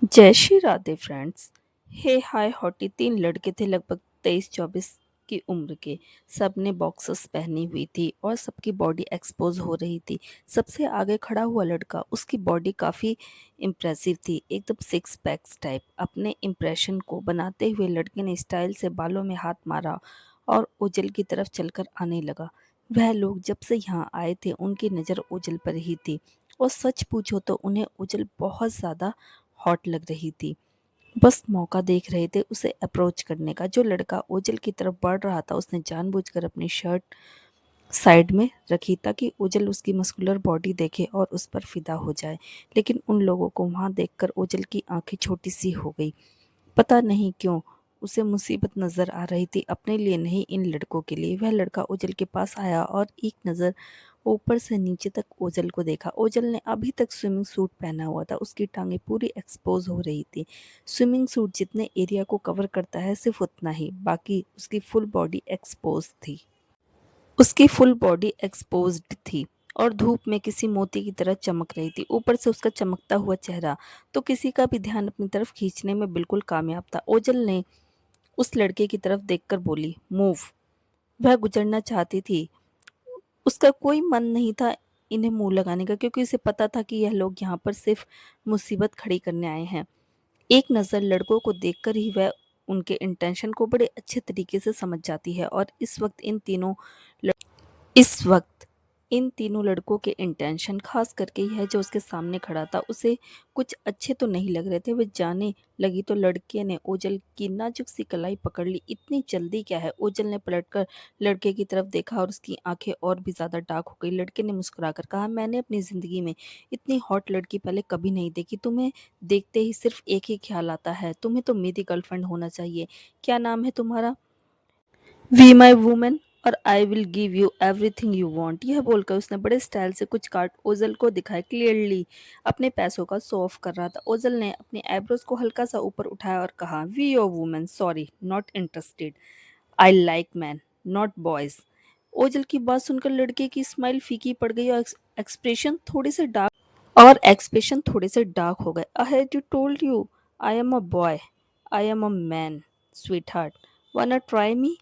जय श्री राधे फ्रेंड्स। हे हाय हॉटी तीन लड़के थे लगभग 23-24 की उम्र के। सबने बॉक्सर्स पहनी हुई थी और सबकी बॉडी एक्सपोज हो रही थी। सबसे आगे खड़ा हुआ लड़का, उसकी बॉडी काफ़ी इम्प्रेसिव थी, एकदम सिक्स पैक्स टाइप। अपने इम्प्रेशन को बनाते हुए लड़के ने स्टाइल से बालों में हाथ मारा और ओजल की तरफ चलकर आने लगा। वह लोग जब से यहाँ आए थे उनकी नज़र ओजल पर ही थी और सच पूछो तो उन्हें ओजल बहुत ज़्यादा हॉट लग रही थी। बस मौका देख रहे थे उसे अप्रोच करने का। जो लड़का ओजल की तरफ बढ़ रहा था उसने जानबूझकर अपनी शर्ट साइड में रखी ताकि ओजल उसकी मस्कुलर बॉडी देखे और उस पर फिदा हो जाए। लेकिन उन लोगों को वहां देखकर ओजल की आंखें छोटी सी हो गई। पता नहीं क्यों उसे मुसीबत नजर आ रही थी, अपने लिए नहीं इन लड़कों के लिए। वह लड़का ओजल के पास आया और एक नज़र ऊपर से नीचे तक ओजल को देखा। ओजल ने अभी तक स्विमिंग सूट पहना हुआ था, उसकी टांगें पूरी एक्सपोज हो रही थी। स्विमिंग सूट जितने एरिया को कवर करता है सिर्फ उतना ही, बाकी उसकी फुल बॉडी एक्सपोज थी। उसकी फुल बॉडी एक्सपोज्ड थी और धूप में किसी मोती की तरह चमक रही थी। ऊपर से उसका चमकता हुआ चेहरा तो किसी का भी ध्यान अपनी तरफ खींचने में बिल्कुल कामयाब था। ओजल ने उस लड़के की तरफ देखकर बोली, मूव। वह गुजरना चाहती थी, उसका कोई मन नहीं था इन्हें मुंह लगाने का, क्योंकि उसे पता था कि यह लोग यहाँ पर सिर्फ मुसीबत खड़ी करने आए हैं। एक नज़र लड़कों को देखकर ही वह उनके इंटेंशन को बड़े अच्छे तरीके से समझ जाती है। और इस वक्त इन तीनों लड़कों के इंटेंशन, खास करके यह जो उसके सामने खड़ा था, उसे कुछ अच्छे तो नहीं लग रहे थे। वे जाने लगी तो लड़के ने ओजल की नाजुक सी कलाई पकड़ ली। इतनी जल्दी क्या है? ओजल ने पलटकर लड़के की तरफ देखा और उसकी आंखें और भी ज्यादा डार्क हो गई। लड़के ने मुस्कुराकर कहा, मैंने अपनी जिंदगी में इतनी हॉट लड़की पहले कभी नहीं देखी। तुम्हें देखते ही सिर्फ एक ही ख्याल आता है, तुम्हें तो मेरी गर्लफ्रेंड होना चाहिए। क्या नाम है तुम्हारा? वी माई वुमेन और I will give you everything you want. यह बोलकर उसने बड़े स्टाइल से कुछ कार्ड ओजल को दिखाए। क्लियरली अपने पैसों का शो ऑफ कर रहा था। ओजल ने अपने आईब्रोज को हल्का सा ऊपर उठाया और कहा, we your women, sorry not interested. I like man not boys. Ojal की बात सुनकर लड़के की स्माइल फीकी पड़ गई और एक्सप्रेशन थोड़े से डार्क हो गए। I had you told you I am a boy, I am a man, sweet heart, वाना ट्राई मी।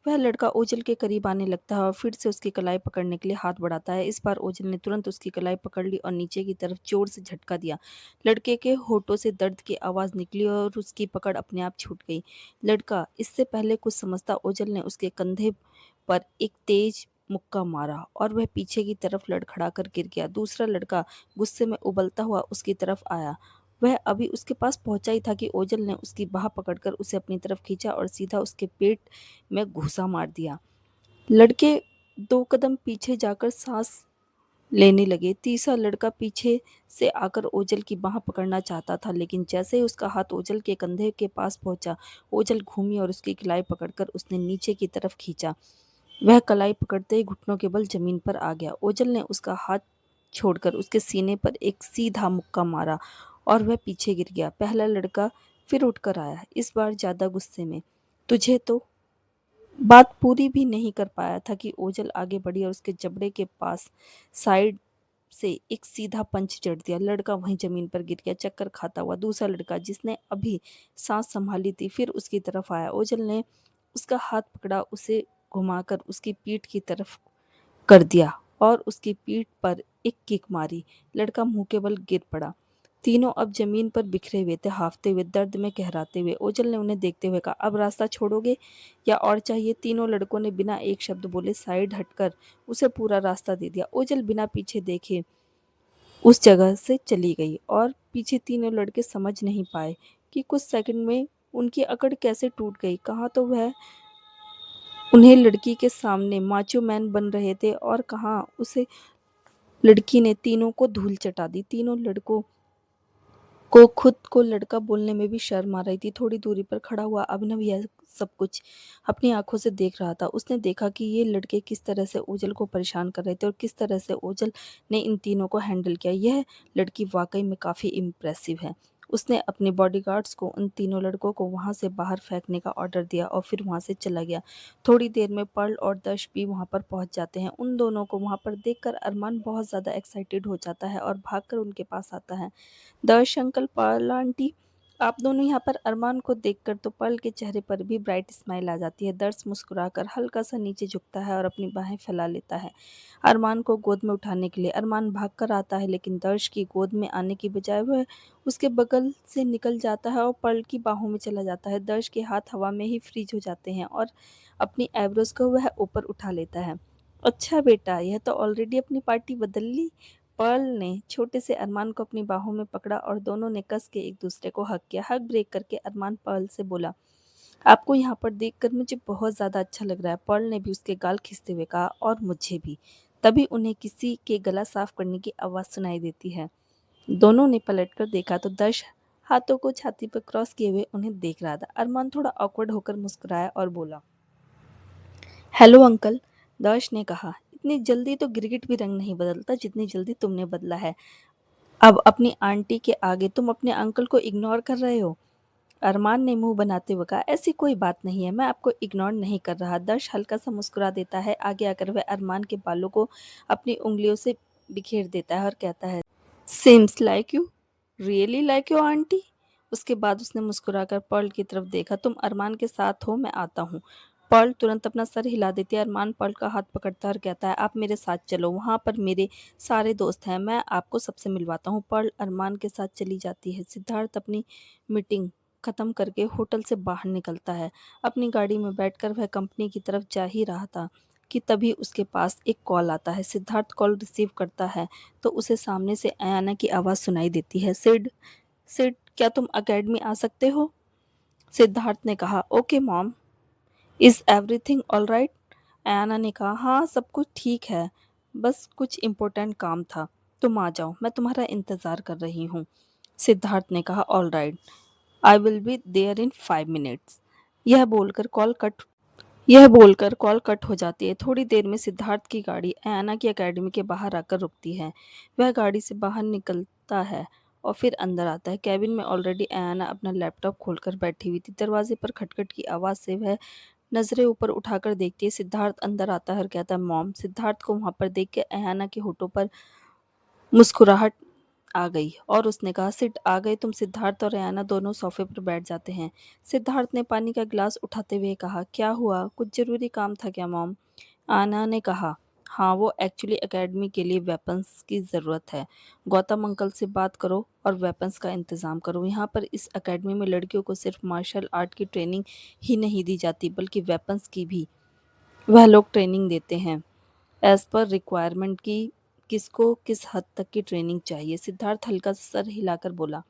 वह लड़का ओजल के करीब आने लगता है और फिर से उसकी कलाई पकड़ने के लिए हाथ बढ़ाता है। इस बार ओजल ने तुरंत उसकी कलाई पकड़ ली और नीचे की तरफ जोर से झटका दिया। लड़के के होठों से दर्द की आवाज निकली और उसकी पकड़ अपने आप छूट गई। लड़का इससे पहले कुछ समझता, ओजल ने उसके कंधे पर एक तेज मुक्का मारा और वह पीछे की तरफ लड़खड़ाकर गिर गया। दूसरा लड़का गुस्से में उबलता हुआ उसकी तरफ आया। वह अभी उसके पास पहुंचा ही था कि ओजल ने उसकी बाह पकड़कर उसे अपनी तरफ खींचा और सीधा उसके पेट में घूंसा मार दिया। लड़के दो कदम पीछे जाकर सांस लेने लगे। तीसरा लड़का पीछे से आकर ओजल की बाह पकड़ना चाहता था, लेकिन जैसे ही उसका हाथ ओजल के कंधे के पास पहुंचा, ओजल घूमी और उसकी कलाई पकड़कर उसने नीचे की तरफ खींचा। वह कलाई पकड़ते ही घुटनों के बल जमीन पर आ गया। ओजल ने उसका हाथ छोड़कर उसके सीने पर एक सीधा मुक्का मारा और वह पीछे गिर गया। पहला लड़का फिर उठकर आया, इस बार ज्यादा गुस्से में। तुझे तो बात पूरी भी नहीं कर पाया था कि ओजल आगे बढ़ी और उसके जबड़े के पास साइड से एक सीधा पंच जड़ दिया। लड़का वहीं जमीन पर गिर गया, चक्कर खाता हुआ। दूसरा लड़का, जिसने अभी सांस संभाली थी, फिर उसकी तरफ आया। ओजल ने उसका हाथ पकड़ा, उसे घुमाकर उसकी पीठ की तरफ कर दिया और उसकी पीठ पर एक किक मारी। लड़का मुंह के बल गिर पड़ा। तीनों अब जमीन पर बिखरे हुए थे, हाफते हुए, दर्द में कहराते हुए। ओजल ने उन्हें देखते हुए कहा, अब रास्ता छोड़ोगे या और चाहिए? तीनों लड़कों ने बिना एक शब्द बोले साइड हटकर उसे पूरा रास्ता दे दिया। ओजल बिना पीछे देखे उस जगह से चली गई और पीछे तीनों लड़के समझ नहीं पाए कि कुछ सेकंड में उनकी अकड़ कैसे टूट गई। कहाँ तो वह उन्हें लड़की के सामने माचो मैन बन रहे थे और कहाँ उसे लड़की ने तीनों को धूल चटा दी। तीनों लड़कों को खुद को लड़का बोलने में भी शर्म आ रही थी। थोड़ी दूरी पर खड़ा हुआ अभिनव यह सब कुछ अपनी आंखों से देख रहा था। उसने देखा कि ये लड़के किस तरह से ओजल को परेशान कर रहे थे और किस तरह से ओजल ने इन तीनों को हैंडल किया। यह लड़की वाकई में काफी इम्प्रेसिव है। उसने अपने बॉडीगार्ड्स को उन तीनों लड़कों को वहां से बाहर फेंकने का ऑर्डर दिया और फिर वहां से चला गया। थोड़ी देर में पर्ल और दर्श भी वहां पर पहुंच जाते हैं। उन दोनों को वहां पर देखकर अरमान बहुत ज्यादा एक्साइटेड हो जाता है और भागकर उनके पास आता है। दर्श अंकल, पर्ल आंटी, आप दोनों यहाँ पर अरमान को देखकर तो पर्ल के चेहरे पर भी ब्राइट स्माइल आ जाती है। दर्श मुस्कुराकर हल्का सा नीचे झुकता है और अपनी बाहें फैला लेता है अरमान को गोद में उठाने के लिए। अरमान भागकर आता है लेकिन दर्श की गोद में आने की बजाय वह उसके बगल से निकल जाता है और पर्ल की बाहों में चला जाता है। दर्श के हाथ हवा में ही फ्रीज हो जाते हैं और अपनी आईब्रोज को वह ऊपर उठा लेता है। अच्छा बेटा, यह तो ऑलरेडी अपनी पार्टी बदल ली। पर्ल ने छोटे से अरमान को अपनी बाहों में पकड़ा और दोनों ने कस के एक दूसरे को हग किया। हग ब्रेक करके अरमान पर्ल से बोला, आपको यहाँ पर देखकर मुझे बहुत ज़्यादा अच्छा लग रहा है। पर्ल ने भी उसके गाल खींचते हुए कहा, और मुझे भी। तभी उन्हें किसी के गला साफ करने की आवाज़ सुनाई देती है। दोनों ने पलटकर देखा तो दर्श हाथों को छाती पर क्रॉस किए हुए उन्हें देख रहा था। अरमान थोड़ा ऑकवर्ड होकर मुस्कुराया और बोला, हेलो अंकल। दर्श ने कहा, इतनी जल्दी तो गिरगिट भी रंग नहीं बदलता जितनी जल्दी तुमने बदला है। अब अपनी आंटी के आगे तुम अपने अंकल को इग्नोर कर रहे हो। अरमान ने मुंह बनाते हुए कहा, ऐसी कोई बात नहीं है, मैं आपको इग्नोर नहीं कर रहा। दर्श हल्का सा मुस्कुरा देता है। आगे आकर वह अरमान के बालों को अपनी उंगलियों से बिखेर देता है और कहता है, seems like you, really like your aunty. उसके बाद उसने मुस्कुराकर पर्ल की तरफ देखा, तुम अरमान के साथ हो, मैं आता हूँ। पर्ल तुरंत अपना सर हिला देती है। अरमान पर्ल का हाथ पकड़ता है और कहता है, आप मेरे साथ चलो, वहाँ पर मेरे सारे दोस्त हैं, मैं आपको सबसे मिलवाता हूँ। पर्ल अरमान के साथ चली जाती है। सिद्धार्थ अपनी मीटिंग खत्म करके होटल से बाहर निकलता है। अपनी गाड़ी में बैठकर वह कंपनी की तरफ जा ही रहा था कि तभी उसके पास एक कॉल आता है। सिद्धार्थ कॉल रिसीव करता है तो उसे सामने से अयाना की आवाज़ सुनाई देती है, सिड, सिड, क्या तुम अकेडमी आ सकते हो? सिद्धार्थ ने कहा, okay mom, is everything all right? Ayana ने कहा, हाँ सब कुछ ठीक है, बस कुछ इम्पोर्टेंट काम था, तुम आ जाओ, मैं तुम्हारा इंतज़ार कर रही हूँ। सिद्धार्थ ने कहा, all right, I will be there in 5 minutes. यह बोलकर कॉल कट यह बोलकर कॉल कट हो जाती है। थोड़ी देर में सिद्धार्थ की गाड़ी अयाना की एकेडमी के बाहर आकर रुकती है। वह गाड़ी से बाहर निकलता है और फिर अंदर आता है। केबिन में ऑलरेडी अयाना अपना लैपटॉप खोलकर बैठी हुई थी। दरवाजे पर खटखट की आवाज़ से वह नज़रें ऊपर उठाकर देखती है। सिद्धार्थ अंदर आता है और कहता है, मॉम। सिद्धार्थ को वहाँ पर देख के अयाना के होठों पर मुस्कुराहट आ गई और उसने कहा, सिट, आ गए तुम? सिद्धार्थ और अयाना दोनों सोफे पर बैठ जाते हैं। सिद्धार्थ ने पानी का गिलास उठाते हुए कहा, क्या हुआ, कुछ ज़रूरी काम था क्या मॉम? आना ने कहा, हाँ, वो एक्चुअली एकेडमी के लिए वेपन्स की ज़रूरत है। गौतम अंकल से बात करो और वेपन्स का इंतज़ाम करो। यहाँ पर इस एकेडमी में लड़कियों को सिर्फ मार्शल आर्ट की ट्रेनिंग ही नहीं दी जाती बल्कि वेपन्स की भी वह लोग ट्रेनिंग देते हैं, एज़ पर रिक्वायरमेंट की किसको किस हद तक की ट्रेनिंग चाहिए। सिद्धार्थ हल्का सा सर हिलाकर बोला,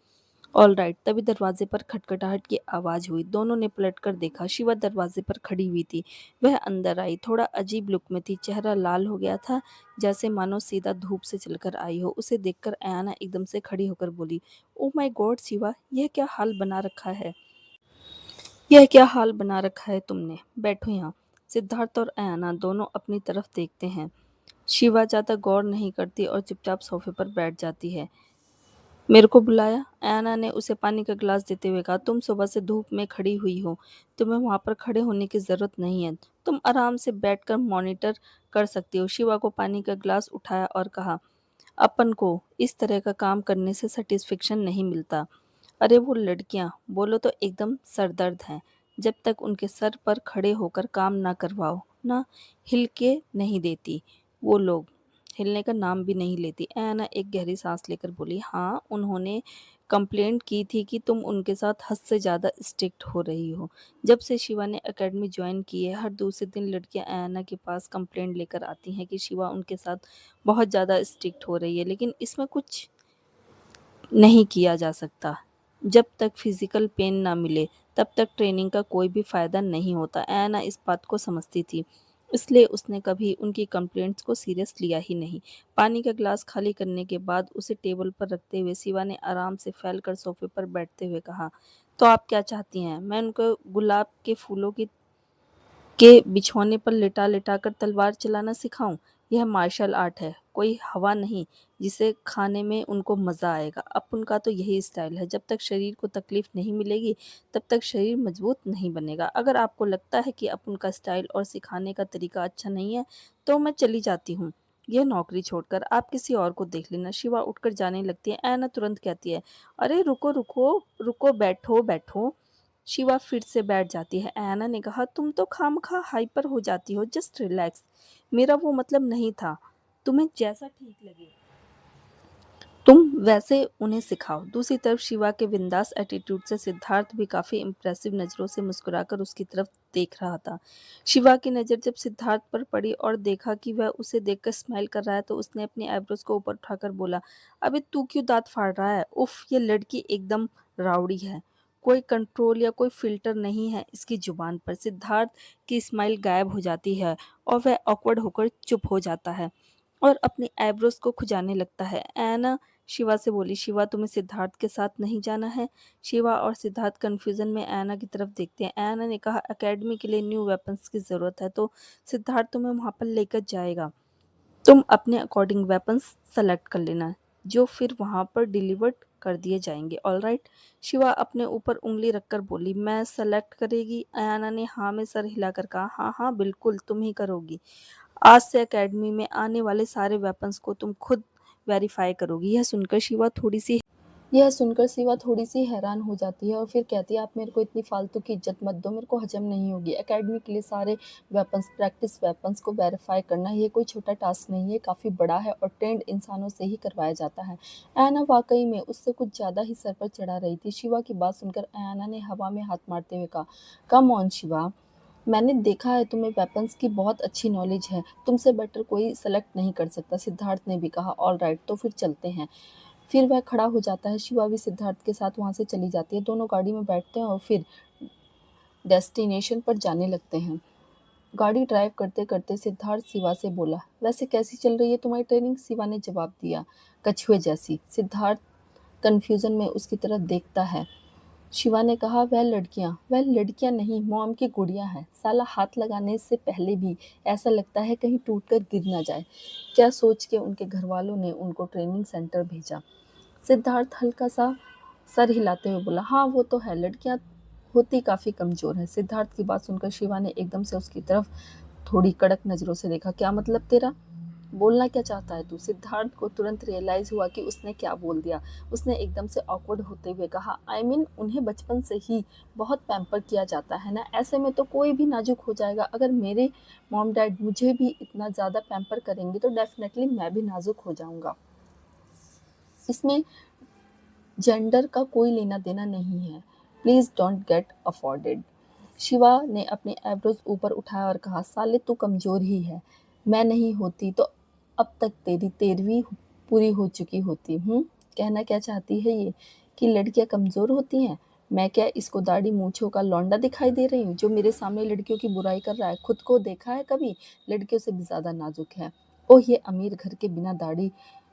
ऑल राइट। तभी दरवाजे पर खटखटाहट की आवाज़ हुई। दोनों ने पलटकर देखा। शिवा दरवाजे पर खड़ी हुई थी। वह अंदर आई, थोड़ा अजीब लुक में थी। चेहरा लाल हो गया था जैसे मानो सीधा धूप से चलकर आई हो। उसे देखकर अयाना एकदम से खड़ी होकर बोली, ओ माय गॉड शिवा, यह क्या हाल बना रखा है तुमने? बैठो यहाँ। सिद्धार्थ और अयाना दोनों अपनी तरफ देखते हैं। शिवा ज़्यादा गौर नहीं करती और चुपचाप सोफे पर बैठ जाती है। मेरे को बुलाया? अयाना ने उसे पानी का गिलास देते हुए कहा, तुम सुबह से धूप में खड़ी हुई हो, तुम्हें वहां पर खड़े होने की जरूरत नहीं है, तुम आराम से बैठकर मॉनिटर कर सकती हो। शिवा को पानी का गिलास उठाया और कहा, अपन को इस तरह का काम करने से सेटिस्फेक्शन नहीं मिलता। अरे वो लड़कियां बोलो तो एकदम सरदर्द हैं, जब तक उनके सर पर खड़े होकर काम ना करवाओ ना, हिल के नहीं देती। वो लोग हिलने का नाम भी नहीं लेती। ऐना एक गहरी सांस लेकर बोली, हाँ, उन्होंने कंप्लेंट की थी कि तुम उनके साथ हद से ज़्यादा स्ट्रिक्ट हो रही हो। जब से शिवा ने एकेडमी ज्वाइन की है, हर दूसरे दिन लड़कियां ऐना के पास कंप्लेंट लेकर आती हैं कि शिवा उनके साथ बहुत ज़्यादा स्ट्रिक्ट हो रही है, लेकिन इसमें कुछ नहीं किया जा सकता। जब तक फिजिकल पेन ना मिले तब तक ट्रेनिंग का कोई भी फ़ायदा नहीं होता। ऐना इस बात को समझती थी, इसलिए उसने कभी उनकी कंप्लेंट्स को सीरियस लिया ही नहीं। पानी का ग्लास खाली करने के बाद उसे टेबल पर रखते हुए शिवा ने आराम से फैलकर सोफे पर बैठते हुए कहा, तो आप क्या चाहती हैं, मैं उनको गुलाब के फूलों की के बिछौने पर लिटा-लिटा कर तलवार चलाना सिखाऊँ? यह मार्शल आर्ट है, कोई हवा नहीं जिसे खाने में उनको मज़ा आएगा। अब उनका तो यही स्टाइल है, जब तक शरीर को तकलीफ़ नहीं मिलेगी, तब तक शरीर मज़बूत नहीं बनेगा। अगर आपको लगता है कि अब उनका स्टाइल और सिखाने का तरीका अच्छा नहीं है, तो मैं चली जाती हूँ। यह नौकरी छोड़कर आप किसी और को देख लेना। शिवा उठकर जाने लगती है। ऐना तुरंत कहती है, अरे रुको रुको रुको, बैठो बैठो। शिवा फिर से बैठ जाती है। ऐना ने कहा, तुम तो खामखा हाइपर हो जाती हो, जस्ट रिलैक्स। मेरा वो मतलब नहीं था। तुम्हें जैसा ठीक लगे तुम वैसे उन्हें सिखाओ। दूसरी तरफ शिवा के बिंदास एटीट्यूड से सिद्धार्थ भी काफी इम्प्रेसिव नजरों से मुस्कुराकर उसकी तरफ देख रहा था। शिवा की नजर जब सिद्धार्थ पर पड़ी और देखा कि वह उसे देखकर स्माइल कर रहा है तो उसने अपनी आईब्रोज को ऊपर उठाकर बोला, अबे तू क्यों दांत फाड़ रहा है? उफ, ये लड़की एकदम राउडी है। कोई कंट्रोल या कोई फिल्टर नहीं है इसकी जुबान पर। सिद्धार्थ की स्माइल गायब हो जाती है और वह ऑकवर्ड होकर चुप हो जाता है और अपनी आईब्रोज को खुजाने लगता है। ऐना शिवा से बोली, शिवा तुम्हें सिद्धार्थ के साथ नहीं जाना है? शिवा और सिद्धार्थ कंफ्यूजन में ऐना की तरफ देखते हैं। ऐना ने कहा, एकेडमी के लिए न्यू वेपन्स की जरूरत है तो सिद्धार्थ तुम्हें वहां पर लेकर जाएगा। तुम अपने अकॉर्डिंग वेपन्स सेलेक्ट कर लेना जो फिर वहां पर डिलीवर्ड कर दिए जाएंगे। ऑलराइट। शिवा अपने ऊपर उंगली रखकर बोली, मैं सेलेक्ट करेगी? अयाना ने हाँ में सर हिलाकर कहा, हाँ हाँ बिल्कुल तुम ही करोगी। आज से एकेडमी में आने वाले सारे वेपन्स को तुम खुद वेरीफाई करोगी। यह सुनकर शिवा थोड़ी सी हैरान हो जाती है और फिर कहती है, आप मेरे को इतनी फालतू की इज्जत मत दो, मेरे को हजम नहीं होगी। एकेडमी के लिए सारे वेपन्स, प्रैक्टिस वेपन्स को वेरीफाई करना ये कोई छोटा टास्क नहीं है, काफ़ी बड़ा है और ट्रेंड इंसानों से ही करवाया जाता है। ऐना वाकई में उससे कुछ ज़्यादा ही सर पर चढ़ा रही थी। शिवा की बात सुनकर ऐना ने हवा में हाथ मारते हुए कहा, कम ऑन शिवा, मैंने देखा है तुम्हें वेपन्स की बहुत अच्छी नॉलेज है, तुमसे बेटर कोई सेलेक्ट नहीं कर सकता। सिद्धार्थ ने भी कहा, ऑल राइट तो फिर चलते हैं। फिर वह खड़ा हो जाता है। शिवा भी सिद्धार्थ के साथ वहां से चली जाती है। दोनों गाड़ी में बैठते हैं और फिर डेस्टिनेशन पर जाने लगते हैं। गाड़ी ड्राइव करते करते सिद्धार्थ शिवा से बोला, वैसे कैसी चल रही है तुम्हारी ट्रेनिंग? शिवा ने जवाब दिया, कछुए जैसी। सिद्धार्थ कंफ्यूजन में उसकी तरफ देखता है। शिवा ने कहा, वह लड़कियां नहीं, मॉम की गुड़िया है। साला हाथ लगाने से पहले भी ऐसा लगता है कहीं टूटकर गिर ना जाए। क्या सोच के उनके घर वालों ने उनको ट्रेनिंग सेंटर भेजा? सिद्धार्थ हल्का सा सर हिलाते हुए बोला, हाँ वो तो है, लड़कियां होती काफी कमजोर है। सिद्धार्थ की बात सुनकर शिवा ने एकदम से उसकी तरफ थोड़ी कड़क नजरों से देखा, क्या मतलब तेरा? बोलना क्या चाहता है तू? सिद्धार्थ को तुरंत रियलाइज हुआ कि उसने क्या बोल दिया। उसने एकदम से ऑकवर्ड होते हुए कहा, आई मीन उन्हें बचपन से ही बहुत पैम्पर किया जाता है ना, ऐसे में तो कोई भी नाजुक हो जाएगा। अगर मेरे मॉम डैड मुझे भी इतना ज़्यादा पैम्पर करेंगे तो डेफिनेटली मैं भी नाजुक हो जाऊंगा। इसमें जेंडर का कोई लेना देना नहीं है। Please don't get afforded. Shiva ने अपने आईब्रोज ऊपर उठाया और कहा, साले तू कमजोर ही है। मैं नहीं होती तो अब तक तेरी 13वीं पूरी हो चुकी होती। कहना क्या चाहती है ये, कि लड़कियां कमजोर होती हैं? मैं क्या इसको दाढ़ी मूछों का लौंडा दिखाई दे रही हूँ जो मेरे सामने लड़कियों की बुराई कर रहा है? खुद को देखा है कभी? लड़कियों से भी ज्यादा नाजुक है। ओह ये अमीर घर के बिना दाढ़ी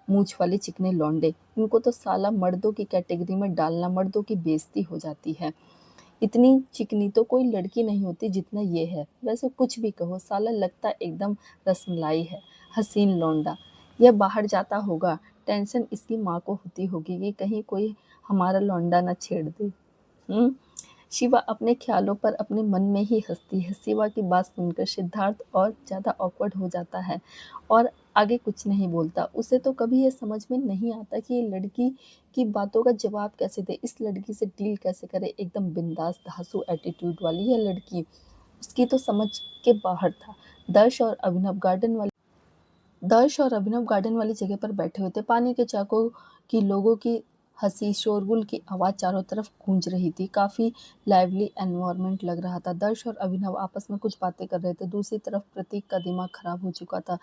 मूछ वाले चिकने लौंडे, इनको तो साला मर्दों की कैटेगरी में डालना मर्दों की बेइज्जती हो जाती है। इतनी चिकनी तो कोई लड़की नहीं होती जितना ये है। वैसे कुछ भी कहो, साला लगता एकदम रसमलाई है, हसीन लौंडा। यह बाहर जाता होगा, टेंशन इसकी माँ को होती होगी कि कहीं कोई हमारा लौंडा न छेड़ दे। हम्म शिवा अपने ख्यालों पर अपने मन में ही हंसती है। शिवा की बात सुनकर सिद्धार्थ और ज़्यादा ऑकवर्ड हो जाता है और आगे कुछ नहीं बोलता। उसे तो कभी ये समझ में नहीं आता कि ये लड़की की बातों का जवाब कैसे दे, इस लड़की से डील कैसे करे। एकदम बिंदास धांसू एटीट्यूड वाली है लड़की, उसकी तो समझ के बाहर था। दर्श और अभिनव गार्डन वाली जगह पर बैठे हुए थे। पानी के चाकों की लोगों की हंसी शोरगुल की आवाज़ चारों तरफ गूंज रही थी। काफ़ी लाइवली एनवायरनमेंट लग रहा था। दर्श और अभिनव आपस में कुछ बातें कर रहे थे। दूसरी तरफ प्रतीक का दिमाग खराब हो चुका था।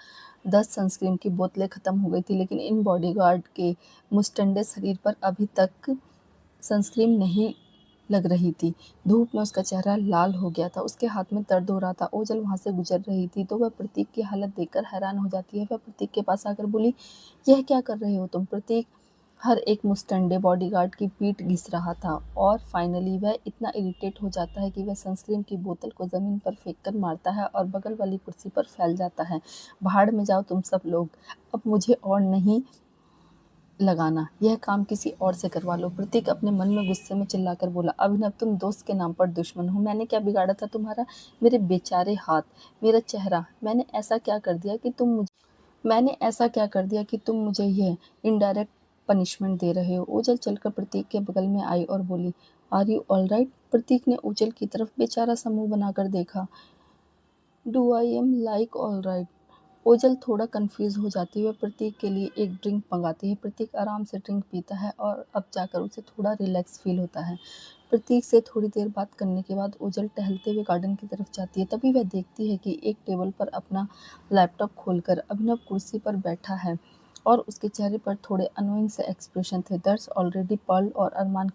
10 सनस्क्रीन की बोतलें ख़त्म हो गई थी लेकिन इन बॉडीगार्ड के मुस्टंडे शरीर पर अभी तक सनस्क्रीन नहीं लग रही थी। धूप में उसका चेहरा लाल हो गया था, उसके हाथ में दर्द हो रहा था। ओजल वहां से गुजर रही थी तो वह प्रतीक की हालत देखकर हैरान हो जाती है। वह प्रतीक के पास आकर बोली, यह क्या कर रहे हो तुम? प्रतीक हर एक मुस्टंडे बॉडीगार्ड की पीठ घिस रहा था और फाइनली वह इतना इरिटेट हो जाता है कि वह सनस्क्रीन की बोतल को जमीन पर फेंक कर मारता है और बगल वाली कुर्सी पर फैल जाता है। भाड़ में जाओ तुम सब लोग, अब मुझे और नहीं लगाना, यह काम किसी और से करवा लो। प्रतीक अपने मन में गुस्से में चिल्लाकर बोला, अभिनव तुम दोस्त के नाम पर दुश्मन हो। मैंने क्या बिगाड़ा था तुम्हारा? मेरे बेचारे हाथ, मेरा चेहरा, मैंने ऐसा क्या कर दिया कि तुम मैंने ऐसा क्या कर दिया कि तुम मुझे ये इनडायरेक्ट पनिशमेंट दे रहे हो? ओजल चलकर प्रतीक के बगल में आई और बोली, आर यू ऑल राइट? प्रतीक ने ओजल की तरफ बेचारा सा मुंह बनाकर देखा। Do I am like all right? Ojal थोड़ा कंफ्यूज हो जाती हुई प्रतीक के लिए एक ड्रिंक मंगाती है। प्रतीक आराम से ड्रिंक पीता है और अब जाकर उसे थोड़ा रिलैक्स फील होता है। प्रतीक से थोड़ी देर बात करने के बाद ओजल टहलते हुए गार्डन की तरफ जाती है। तभी वह देखती है कि एक टेबल पर अपना लैपटॉप खोलकर अभिनव कुर्सी पर बैठा है और उसके चेहरे पर थोड़े अनोइंग से एक्सप्रेशन थे। दर्श ऑलरेडी पर्ल और अरमान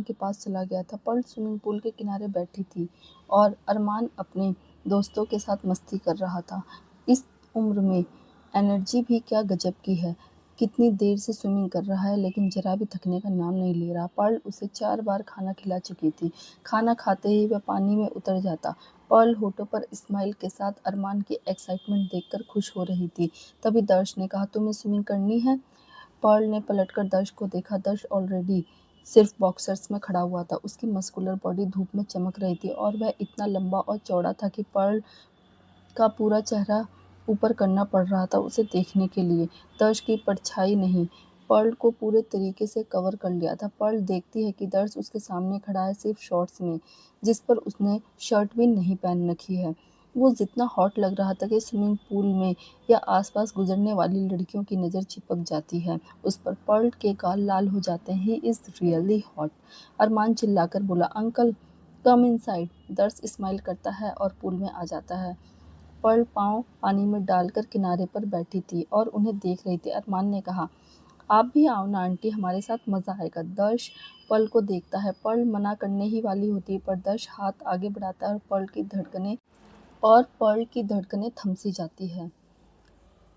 के पास चला गया था। पर्ल स्विमिंग पूल के किनारे बैठी थी और अरमान अपने दोस्तों के साथ मस्ती कर रहा था। इस उम्र में एनर्जी भी क्या गजब की है। कितनी देर से स्विमिंग कर रहा है लेकिन जरा भी थकने का नाम नहीं ले रहा। पर्ल उसे 4 बार खाना खिला चुकी थी। खाना खाते ही वह पानी में उतर जाता। पर्ल होठों पर स्माइल के साथ अरमान की एक्साइटमेंट देखकर खुश हो रही थी। तभी दर्श ने कहा, तुम्हें स्विमिंग करनी है? पर्ल ने पलटकर दर्श को देखा। दर्श ऑलरेडी सिर्फ बॉक्सर्स में खड़ा हुआ था। उसकी मस्कुलर बॉडी धूप में चमक रही थी और वह इतना लंबा और चौड़ा था कि पर्ल का पूरा चेहरा ऊपर करना पड़ रहा था उसे देखने के लिए। दर्श की परछाई नहीं पर्ल को पूरे तरीके से कवर कर लिया था। पर्ल देखती है कि दर्श उसके सामने खड़ा है सिर्फ शॉर्ट्स में, जिस पर उसने शर्ट भी नहीं पहन रखी है। वो जितना हॉट लग रहा था कि स्विमिंग पूल में या आसपास गुजरने वाली लड़कियों की नज़र चिपक जाती है उस पर। पर्ल के गाल लाल हो जाते हैं। ही इज़ रियली हॉट, अरमान चिल्लाकर बोला। Uncle come inside. दर्श स्माइल करता है और पूल में आ जाता है। पर्ल पाँव पानी में डालकर किनारे पर बैठी थी और उन्हें देख रही थी। अरमान ने कहा, आप भी आओ ना आंटी, हमारे साथ मज़ा आएगा। दर्श पर्ल को देखता है। पर्ल मना करने ही वाली होती है पर दर्श हाथ आगे बढ़ाता है और पर्ल की धड़कनें थम सी जाती है।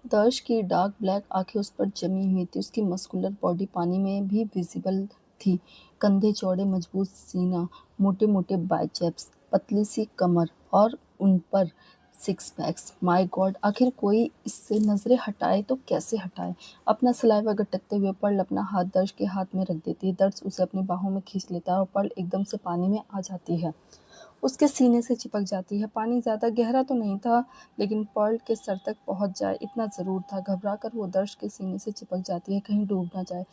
दर्श की डार्क ब्लैक आंखें उस पर जमी हुई थी। उसकी मस्कुलर बॉडी पानी में भी विजिबल थी। कंधे चौड़े, मजबूत सीना, मोटे मोटे बाइसेप्स, पतली सी कमर और उन पर सिक्स पैक्स। माय गॉड, आखिर कोई इससे नजरें हटाए तो कैसे हटाए। अपना सलाइवा गटकते हुए पर्ल अपना हाथ दर्श के हाथ में रख देती है। दर्श उसे अपनी बाहों में खींच लेता है और पर्ल एकदम से पानी में आ जाती है, उसके सीने से चिपक जाती है। पानी ज़्यादा गहरा तो नहीं था लेकिन पर्ल के सर तक पहुंच जाए इतना ज़रूर था। घबराकर वो दर्श के सीने से चिपक जाती है, कहीं डूब ना जाए।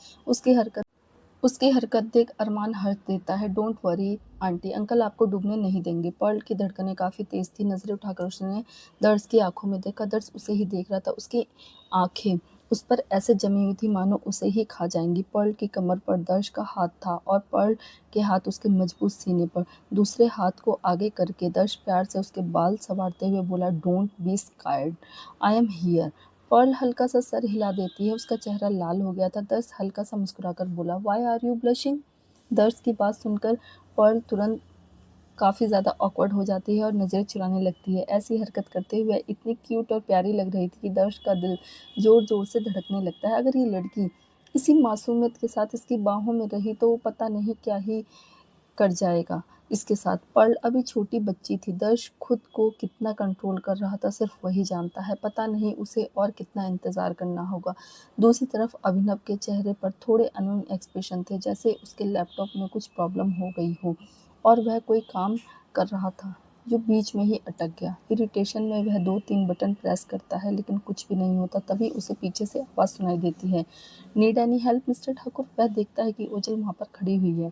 उसकी हरकत देख अरमान हंस देता है। डोंट वरी आंटी, अंकल आपको डूबने नहीं देंगे। पर्ल की धड़कनें काफ़ी तेज थी। नजरें उठाकर उसने दर्श की आंखों में देखा। दर्श उसे ही देख रहा था। उसकी आंखें उस पर ऐसे जमी हुई थी मानो उसे ही खा जाएंगी। पर्ल की कमर पर दर्श का हाथ था और पर्ल के हाथ उसके मजबूत सीने पर। दूसरे हाथ को आगे करके दर्श प्यार से उसके बाल संवारते हुए बोला, don't be scared, I am here. Pearl हल्का सा सर हिला देती है। उसका चेहरा लाल हो गया था। दर्श हल्का सा मुस्कुराकर बोला, वाई आर यू ब्लशिंग? दर्श की बात सुनकर पर्ल तुरंत काफ़ी ज़्यादा ऑकवर्ड हो जाती है और नज़रें चुराने लगती है। ऐसी हरकत करते हुए वह इतनी क्यूट और प्यारी लग रही थी कि दर्श का दिल ज़ोर ज़ोर से धड़कने लगता है। अगर ये लड़की इसी मासूमियत के साथ इसकी बाहों में रही तो वो पता नहीं क्या ही कर जाएगा इसके साथ। पर्ल अभी छोटी बच्ची थी। दर्श खुद को कितना कंट्रोल कर रहा था सिर्फ वही जानता है। पता नहीं उसे और कितना इंतज़ार करना होगा। दूसरी तरफ अभिनव के चेहरे पर थोड़े अनोन एक्सप्रेशन थे, जैसे उसके लैपटॉप में कुछ प्रॉब्लम हो गई हो और वह कोई काम कर रहा था जो बीच में ही अटक गया। इरिटेशन में वह 2-3 बटन प्रेस करता है लेकिन कुछ भी नहीं होता। तभी उसे पीछे से आवाज़ सुनाई देती है, need any help mister Thakur? वह देखता है कि ओजल वहाँ पर खड़ी हुई है।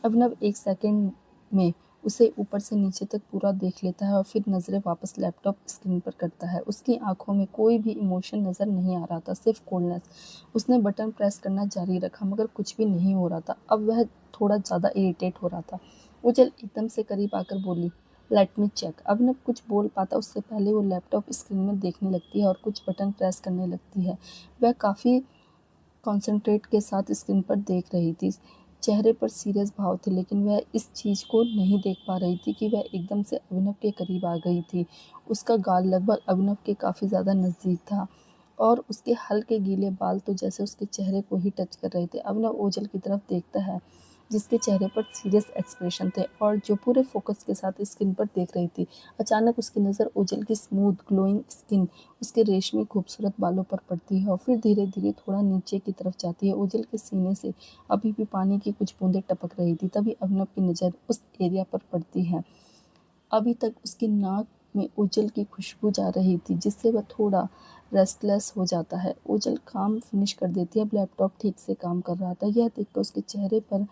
अभिनव एक सेकंड में उसे ऊपर से नीचे तक पूरा देख लेता है और फिर नज़रें वापस लैपटॉप स्क्रीन पर करता है। उसकी आंखों में कोई भी इमोशन नज़र नहीं आ रहा था, सिर्फ कोल्डनेस। उसने बटन प्रेस करना जारी रखा मगर कुछ भी नहीं हो रहा था। अब वह थोड़ा ज़्यादा इरिटेट हो रहा था। उजल एकदम से करीब आकर बोली, लेट मी चेक। अभिनव कुछ बोल पाता उससे पहले वो लैपटॉप स्क्रीन में देखने लगती है और कुछ बटन प्रेस करने लगती है। वह काफ़ी कॉन्सेंट्रेट के साथ स्क्रीन पर देख रही थी। चेहरे पर सीरियस भाव थे लेकिन वह इस चीज़ को नहीं देख पा रही थी कि वह एकदम से अभिनव के करीब आ गई थी। उसका गाल लगभग अभिनव के काफ़ी ज़्यादा नज़दीक था और उसके हल्के गीले बाल तो जैसे उसके चेहरे को ही टच कर रहे थे। अभिनव ओझल की तरफ देखता है जिसके चेहरे पर सीरियस एक्सप्रेशन थे और जो पूरे फोकस के साथ स्क्रीन पर देख रही थी। अचानक उसकी नज़र ओझल की स्मूथ ग्लोइंग स्किन, उसके रेशमी खूबसूरत बालों पर पड़ती है और फिर धीरे धीरे थोड़ा नीचे की तरफ जाती है। ओझल के सीने से अभी भी पानी की कुछ बूंदें टपक रही थी। तभी अभिनव की नज़र उस एरिया पर पड़ती है। अभी तक उसकी नाक में ओजल की खुशबू जा रही थी, जिससे वह थोड़ा रेस्टलेस हो जाता है। ओजल काम फिनिश कर देती है, अब लैपटॉप ठीक से काम कर रहा था। यह देखकर उसके चेहरे पर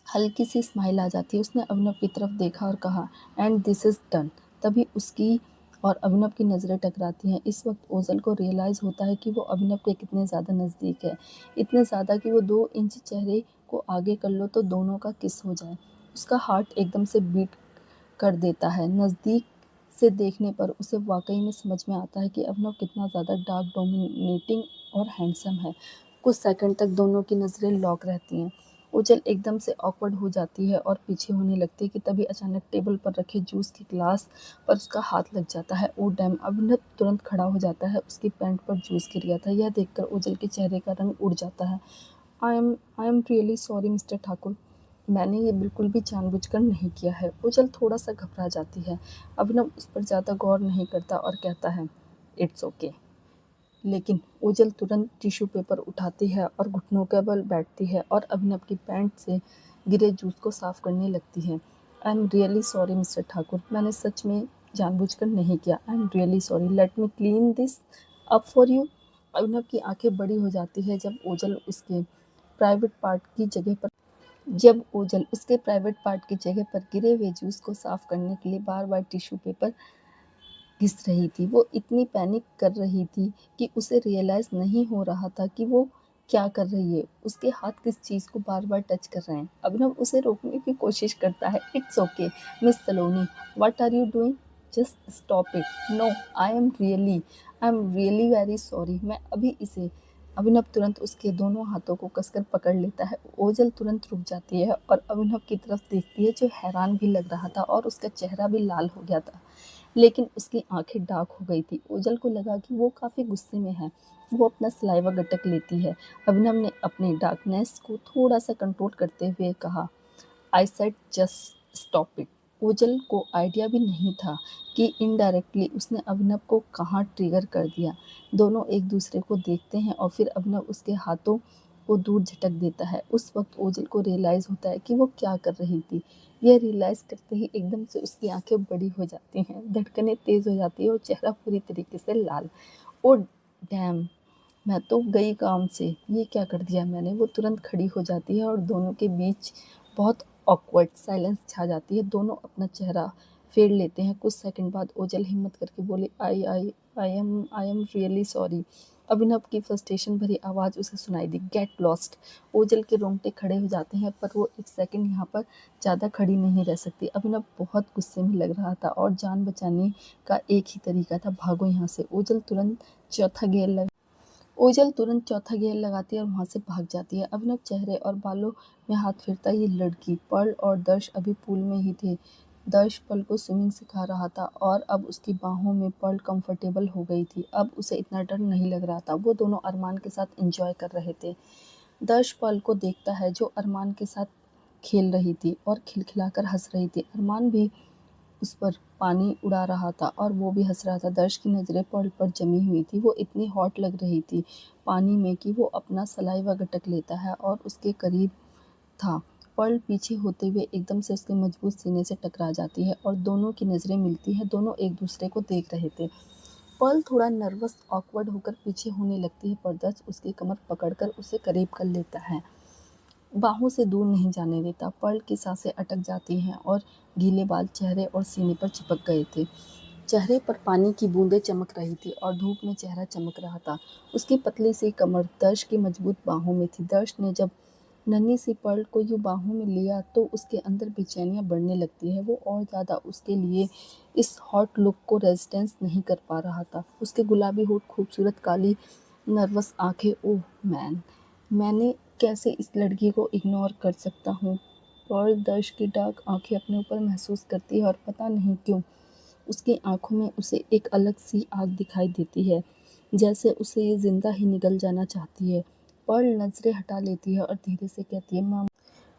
हल्की सी स्माइल आ जाती है। उसने अभिनव की तरफ देखा और कहा, एंड दिस इज डन। तभी उसकी और अभिनव की नज़रें टकराती हैं। इस वक्त ओजल को रियलाइज़ होता है कि वो अभिनव के कितने ज़्यादा नज़दीक है, इतने ज़्यादा कि वो 2 इंच चेहरे को आगे कर लो तो दोनों का किस हो जाए। उसका हार्ट एकदम से बीट कर देता है। नज़दीक से देखने पर उसे वाकई में समझ में आता है कि अभिनव कितना ज़्यादा डार्क, डोमिनेटिंग और हैंडसम है। कुछ सेकंड तक दोनों की नज़रें लॉक रहती हैं। ओजल एकदम से ऑकवर्ड हो जाती है और पीछे होने लगती है कि तभी अचानक टेबल पर रखे जूस के ग्लास पर उसका हाथ लग जाता है। Oh damn! अभिनव तुरंत खड़ा हो जाता है। उसकी पैंट पर जूस गिर गया था। यह देखकर ओजल के चेहरे का रंग उड़ जाता है। I am really sorry mister Thakur. मैंने ये बिल्कुल भी जानबूझकर नहीं किया है। ओजल थोड़ा सा घबरा जाती है। अभिनव उस पर ज़्यादा गौर नहीं करता और कहता है, इट्स ओके। लेकिन ओजल तुरंत टिश्यू पेपर उठाती है और घुटनों के बल बैठती है और अभिनव की पैंट से गिरे जूस को साफ करने लगती है। I am really sorry mister Thakur, मैंने सच में जानबूझकर नहीं किया। I am really sorry, let me clean this up for you. Abhinav की आंखें बड़ी हो जाती है जब ओजल उसके प्राइवेट पार्ट की जगह पर गिरे हुए जूस को साफ करने के लिए बार बार टिश्यू पेपर घिस रही थी। वो इतनी पैनिक कर रही थी कि उसे रियलाइज़ नहीं हो रहा था कि वो क्या कर रही है। उसके हाथ किस चीज़ को बार-बार टच कर रहे हैं। अभिनव उसे रोकने की कोशिश करता है। It's okay miss Saloni, what are you doing? Just stop it. No, I am really very sorry. मैं अभी इसे अभिनव तुरंत उसके दोनों हाथों को कसकर पकड़ लेता है। ओजल तुरंत रुक जाती है और अभिनव की तरफ देखती है, जो हैरान भी लग रहा था और उसका चेहरा भी लाल हो गया था। लेकिन उसकी आंखें डार्क हो गई थी। ओजल को लगा कि वो काफ़ी गुस्से में है। वो अपना सलाइवा गटक लेती है। अभिनव ने अपने डार्कनेस को थोड़ा सा कंट्रोल करते हुए कहा, I said just stop it. Ojal को आइडिया भी नहीं था कि इनडायरेक्टली उसने अभिनव को कहाँ ट्रिगर कर दिया। दोनों एक दूसरे को देखते हैं और फिर अभिनव उसके हाथों को दूर झटक देता है। उस वक्त ओजल को रियलाइज़ होता है कि वो क्या कर रही थी। यह रियलाइज़ करते ही एकदम से उसकी आंखें बड़ी हो जाती हैं, धड़कनें तेज़ हो जाती है और चेहरा पूरी तरीके से लाल। Oh damn! मैं तो गई काम से, ये क्या कर दिया मैंने। वो तुरंत खड़ी हो जाती है और दोनों के बीच बहुत ऑकवर्ड साइलेंस छा जाती है। दोनों अपना चेहरा फेर लेते हैं। कुछ सेकंड बाद ओजल हिम्मत करके बोली, आई एम रियली सॉरी। अभिनव की फ्रस्ट्रेशन भरी आवाज़ उसे सुनाई दी, गेट लॉस्ट। ओजल के रोंगटे खड़े हो जाते हैं, पर वो एक सेकंड यहाँ पर ज़्यादा खड़ी नहीं रह सकती। अभिनव बहुत गुस्से में लग रहा था और जान बचाने का एक ही तरीका था, भागो यहाँ से। ओजल तुरंत चौथा गियर लगाती है और वहाँ से भाग जाती है। अभिनव चेहरे और बालों में हाथ फेरता ही लड़की पर्ल और दर्श अभी पूल में ही थे। दर्श पर्ल को स्विमिंग सिखा रहा था और अब उसकी बाहों में पर्ल कंफर्टेबल हो गई थी। अब उसे इतना डर नहीं लग रहा था। वो दोनों अरमान के साथ एंजॉय कर रहे थे। दर्श पर्ल को देखता है, जो अरमान के साथ खेल रही थी और खिलखिलाकर हंस रही थी। अरमान भी उस पर पानी उड़ा रहा था और वो भी हंस रहा था। दर्श की नज़रें पर्ल पर जमी हुई थी। वो इतनी हॉट लग रही थी पानी में कि वो अपना सलाइवा गटक लेता है और उसके करीब था। पर्ल पीछे होते हुए एकदम से उसके मजबूत सीने से टकरा जाती है और दोनों की नज़रें मिलती हैं। दोनों एक दूसरे को देख रहे थे। पर्ल थोड़ा नर्वस ऑकवर्ड होकर पीछे होने लगती है, पर दर्श उसकी कमर पकड़कर उसे करीब कर लेता है, बाहों से दूर नहीं जाने देता। पर्ल की सांसें अटक जाती हैं और गीले बाल चेहरे और सीने पर चिपक गए थे। चेहरे पर पानी की बूंदें चमक रही थी और धूप में चेहरा चमक रहा था। उसकी पतली सी कमर दर्श की मजबूत बाहों में थी। दर्श ने जब नन्ही सी पर्ल को यूं बाहों में लिया तो उसके अंदर बेचैनियां बढ़ने लगती है। वो और ज़्यादा उसके लिए इस हॉट लुक को रेजिस्टेंस नहीं कर पा रहा था। उसके गुलाबी होठ, खूबसूरत काली नर्वस आंखें, ओह मैन, मैंने कैसे इस लड़की को इग्नोर कर सकता हूँ। पर्ल दर्श की डार्क आंखें अपने ऊपर महसूस करती है और पता नहीं क्यों उसकी आंखों में उसे एक अलग सी आग दिखाई देती है, जैसे उसे ये जिंदा ही निगल जाना चाहती है। पर्ल नजरें हटा लेती है और धीरे से कहती है,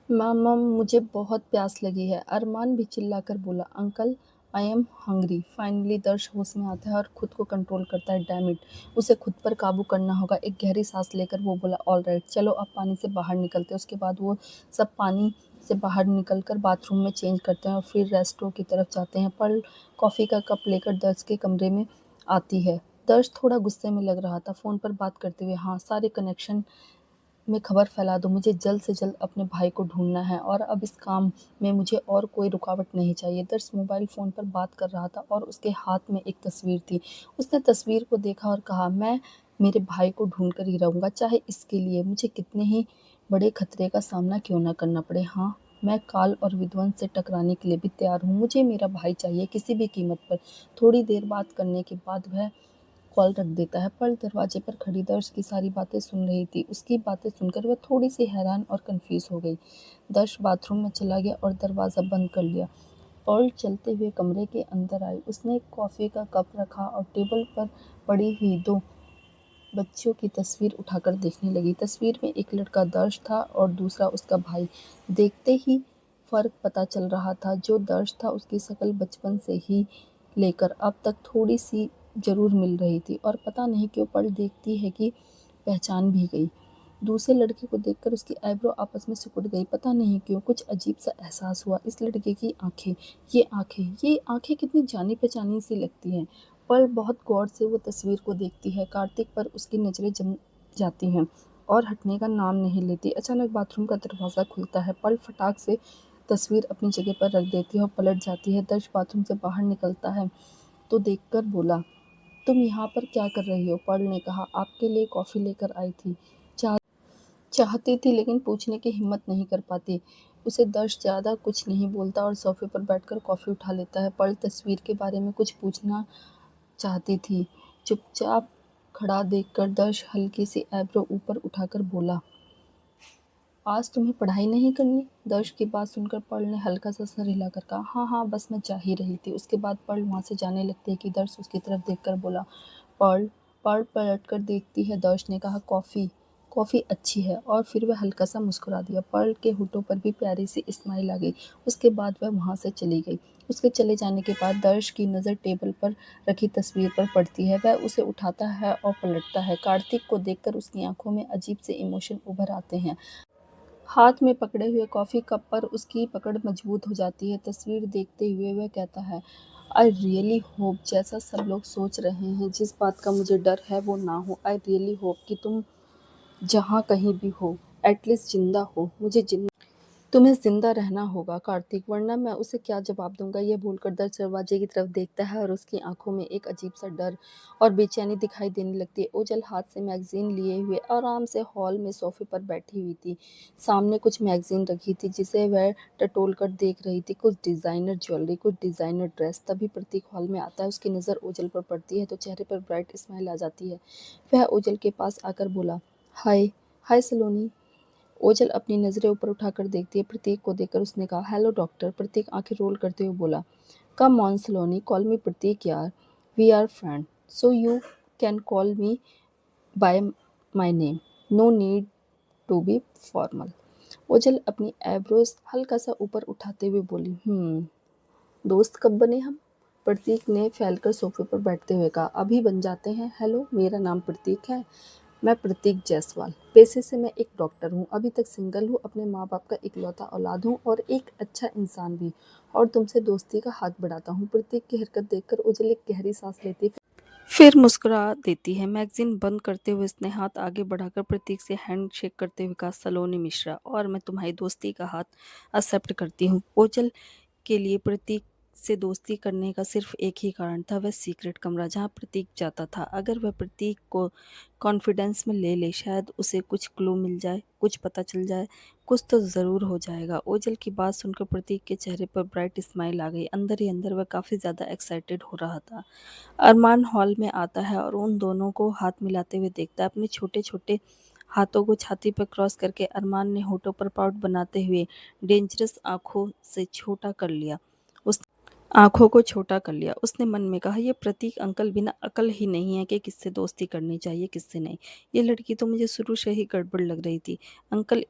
मामा मुझे बहुत प्यास लगी है। अरमान भी चिल्लाकर बोला, uncle I am hungry. Finally दर्श होश में आता है और खुद को कंट्रोल करता है। डैम इट, उसे खुद पर काबू करना होगा। एक गहरी सांस लेकर वो बोला, ऑल राइट, चलो अब पानी से बाहर निकलते हैं। उसके बाद वो सब पानी से बाहर निकलकर बाथरूम में चेंज करते हैं और फिर रेस्टों की तरफ जाते हैं। पर्ल कॉफ़ी का कप लेकर दर्श के कमरे में आती है। दर्श थोड़ा गुस्से में लग रहा था, फ़ोन पर बात करते हुए। हाँ, सारे कनेक्शन में खबर फैला दो, मुझे जल्द से जल्द अपने भाई को ढूंढना है और अब इस काम में मुझे और कोई रुकावट नहीं चाहिए। दर्श मोबाइल फ़ोन पर बात कर रहा था और उसके हाथ में एक तस्वीर थी। उसने तस्वीर को देखा और कहा, मैं मेरे भाई को ढूंढ कर ही रहूँगा, चाहे इसके लिए मुझे कितने ही बड़े खतरे का सामना क्यों ना करना पड़े। हाँ, मैं काल और विध्वंस से टकराने के लिए भी तैयार हूँ, मुझे मेरा भाई चाहिए किसी भी कीमत पर। थोड़ी देर बात करने के बाद वह कॉल रख देता है। पर्ल दरवाजे पर खड़ी दर्श की सारी बातें सुन रही थी। उसकी बातें सुनकर वह थोड़ी सी हैरान और कंफ्यूज हो गई। दर्श बाथरूम में चला गया और दरवाज़ा बंद कर लिया। पर्ल चलते हुए कमरे के अंदर आई। उसने कॉफ़ी का कप रखा और टेबल पर पड़ी हुई दो बच्चियों की तस्वीर उठाकर देखने लगी। तस्वीर में एक लड़का दर्श था और दूसरा उसका भाई। देखते ही फर्क पता चल रहा था। जो दर्श था उसकी शक्ल बचपन से ही लेकर अब तक थोड़ी सी जरूर मिल रही थी और पता नहीं क्यों पर्ल देखती है कि पहचान भी गई। दूसरे लड़के को देखकर उसकी आईब्रो आपस में सिकुड़ गई। पता नहीं क्यों कुछ अजीब सा एहसास हुआ। इस लड़के की आंखें, ये आंखें कितनी जानी पहचानी सी लगती हैं। पर्ल बहुत गौर से वो तस्वीर को देखती है। कार्तिक पर उसकी नज़रें जम जाती हैं और हटने का नाम नहीं लेती। अचानक बाथरूम का दरवाज़ा खुलता है। पर्ल फटाक से तस्वीर अपनी जगह पर रख देती है और पलट जाती है। दर्श बाथरूम से बाहर निकलता है तो देखकर बोला, तुम यहाँ पर क्या कर रही हो? पर्ल ने कहा, आपके लिए कॉफ़ी लेकर आई थी। चाहती थी लेकिन पूछने की हिम्मत नहीं कर पाती। उसे दर्श ज़्यादा कुछ नहीं बोलता और सोफे पर बैठकर कॉफ़ी उठा लेता है। पर्ल तस्वीर के बारे में कुछ पूछना चाहती थी। चुपचाप खड़ा देखकर दर्श हल्की सी आईब्रो ऊपर उठाकर बोला, आज तुम्हें पढ़ाई नहीं करनी? दर्श की बात सुनकर पर्ल ने हल्का सा सर हिलाकर कहा, हाँ हाँ, बस मैं जा ही रही थी। उसके बाद पर्ल वहाँ से जाने लगती है कि दर्श उसकी तरफ देखकर बोला, पर्ल। पर्ल पलटकर देखती है। दर्श ने कहा, कॉफ़ी कॉफ़ी अच्छी है। और फिर वह हल्का सा मुस्कुरा दिया। पर्ल के होठों पर भी प्यारी सी स्माइल आ गई। उसके बाद वह वहाँ से चली गई। उसके चले जाने के बाद दर्श की नज़र टेबल पर रखी तस्वीर पर पड़ती है। वह उसे उठाता है और पलटता है। कार्तिक को देखकर उसकी आंखों में अजीब से इमोशन उभर आते हैं। हाथ में पकड़े हुए कॉफ़ी कप पर उसकी पकड़ मजबूत हो जाती है। तस्वीर देखते हुए वह कहता है, आई रियली होप जैसा सब लोग सोच रहे हैं, जिस बात का मुझे डर है वो ना हो। आई रियली होप कि तुम जहाँ कहीं भी हो, एटलीस्ट जिंदा हो। तुम्हें जिंदा रहना होगा कार्तिक, वरना मैं उसे क्या जवाब दूंगा। ये बोलकर दर्श दरवाजे की तरफ देखता है और उसकी आंखों में एक अजीब सा डर और बेचैनी दिखाई देने लगती है। ओजल हाथ से मैगजीन लिए हुए आराम से हॉल में सोफे पर बैठी हुई थी। सामने कुछ मैगजीन रखी थी जिसे वह टटोल कर देख रही थी। कुछ डिजाइनर ज्वेलरी, कुछ डिजाइनर ड्रेस। तभी प्रतीक हॉल में आता है। उसकी नज़र ओजल पर पड़ती है तो चेहरे पर ब्राइट स्माइल आ जाती है। वह ओजल के पास आकर बोला, हाय। हाय सलोनी। ओजल अपनी नज़रें ऊपर उठाकर देखती है। प्रतीक को देखकर उसने कहा, हेलो डॉक्टर। प्रतीक आंखें रोल करते हुए बोला, come on Saloni, call me Prateek यार, we are friend, so you can call me by my name, no need to be formal. Ojal अपनी आईब्रोज हल्का सा ऊपर उठाते हुए बोली, दोस्त कब बने हम? प्रतीक ने फैलकर सोफे पर बैठते हुए कहा, अभी बन जाते हैं। हेलो, मेरा नाम प्रतीक है। मैं प्रतीक जायसवाल। पेशे से मैं एक डॉक्टर हूँ। अभी तक सिंगल हूँ। अपने माँ बाप का इकलौता औलाद हूँ और एक अच्छा इंसान भी। और तुमसे दोस्ती का हाथ बढ़ाता हूँ। प्रतीक की हरकत देखकर ओजल एक गहरी सांस लेती है। फिर मुस्कुरा देती है। मैगजीन बंद करते हुए उसने हाथ आगे बढ़ाकर प्रतीक से हैंड शेक करते हुए कहा, सलोनी मिश्रा, और मैं तुम्हारी दोस्ती का हाथ एक्सेप्ट करती हूँ। ओजल के लिए प्रतीक से दोस्ती करने का सिर्फ एक ही कारण था, वह सीक्रेट कमरा जहाँ प्रतीक जाता था। अगर वह प्रतीक को कॉन्फिडेंस में ले ले, शायद उसे कुछ क्लू मिल जाए, कुछ पता चल जाए, कुछ तो ज़रूर हो जाएगा। ओजल की बात सुनकर प्रतीक के चेहरे पर ब्राइट स्माइल आ गई। अंदर ही अंदर वह काफ़ी ज़्यादा एक्साइटेड हो रहा था। अरमान हॉल में आता है और उन दोनों को हाथ मिलाते हुए देखता है। अपने छोटे छोटे हाथों को छाती पर क्रॉस करके अरमान ने होठों पर पाउट बनाते हुए डेंजरस आंखों को छोटा कर लिया। उसने मन में कहा, ये प्रतीक अंकल बिना अकल ही नहीं है कि किससे दोस्ती करनी चाहिए किससे नहीं। ये लड़की तो मुझे शुरू से ही गड़बड़ लग रही थी। अंकल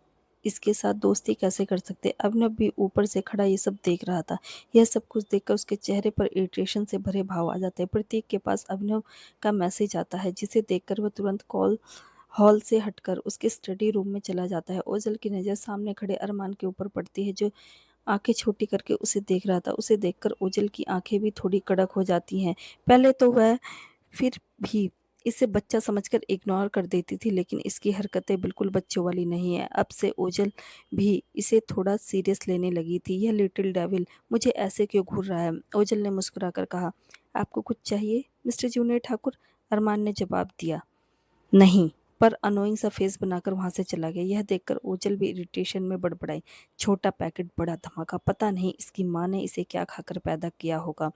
इसके साथ दोस्ती कैसे कर सकते? अभिनव भी ऊपर से खड़ा ये सब देख रहा था। यह सब कुछ देखकर उसके चेहरे पर इरिटेशन से भरे भाव आ जाते हैं। प्रतीक के पास अभिनव का मैसेज आता है जिसे देखकर वह तुरंत कॉल हॉल से हटकर उसके स्टडी रूम में चला जाता है। ओजल की नज़र सामने खड़े अरमान के ऊपर पड़ती है, जो आंखें छोटी करके उसे देख रहा था। उसे देखकर ओजल की आंखें भी थोड़ी कड़क हो जाती हैं। पहले तो वह फिर भी इसे बच्चा समझकर इग्नोर कर देती थी, लेकिन इसकी हरकतें बिल्कुल बच्चों वाली नहीं है। अब से ओजल भी इसे थोड़ा सीरियस लेने लगी थी। यह लिटिल डेविल मुझे ऐसे क्यों घूर रहा है? ओजल ने मुस्कुराकर कहा। आपको कुछ चाहिए मिस्टर जूनियर ठाकुर? अरमान ने जवाब दिया। नहीं, पर अनोइंग सा फेस बनाकर वहां से चला गया। यह देखकर ओजल भी इरिटेशन में बड़बड़ाई। छोटा पैकेट बड़ा धमाका, पता नहीं इसकी माँ ने इसे क्या खाकर पैदा किया होगा।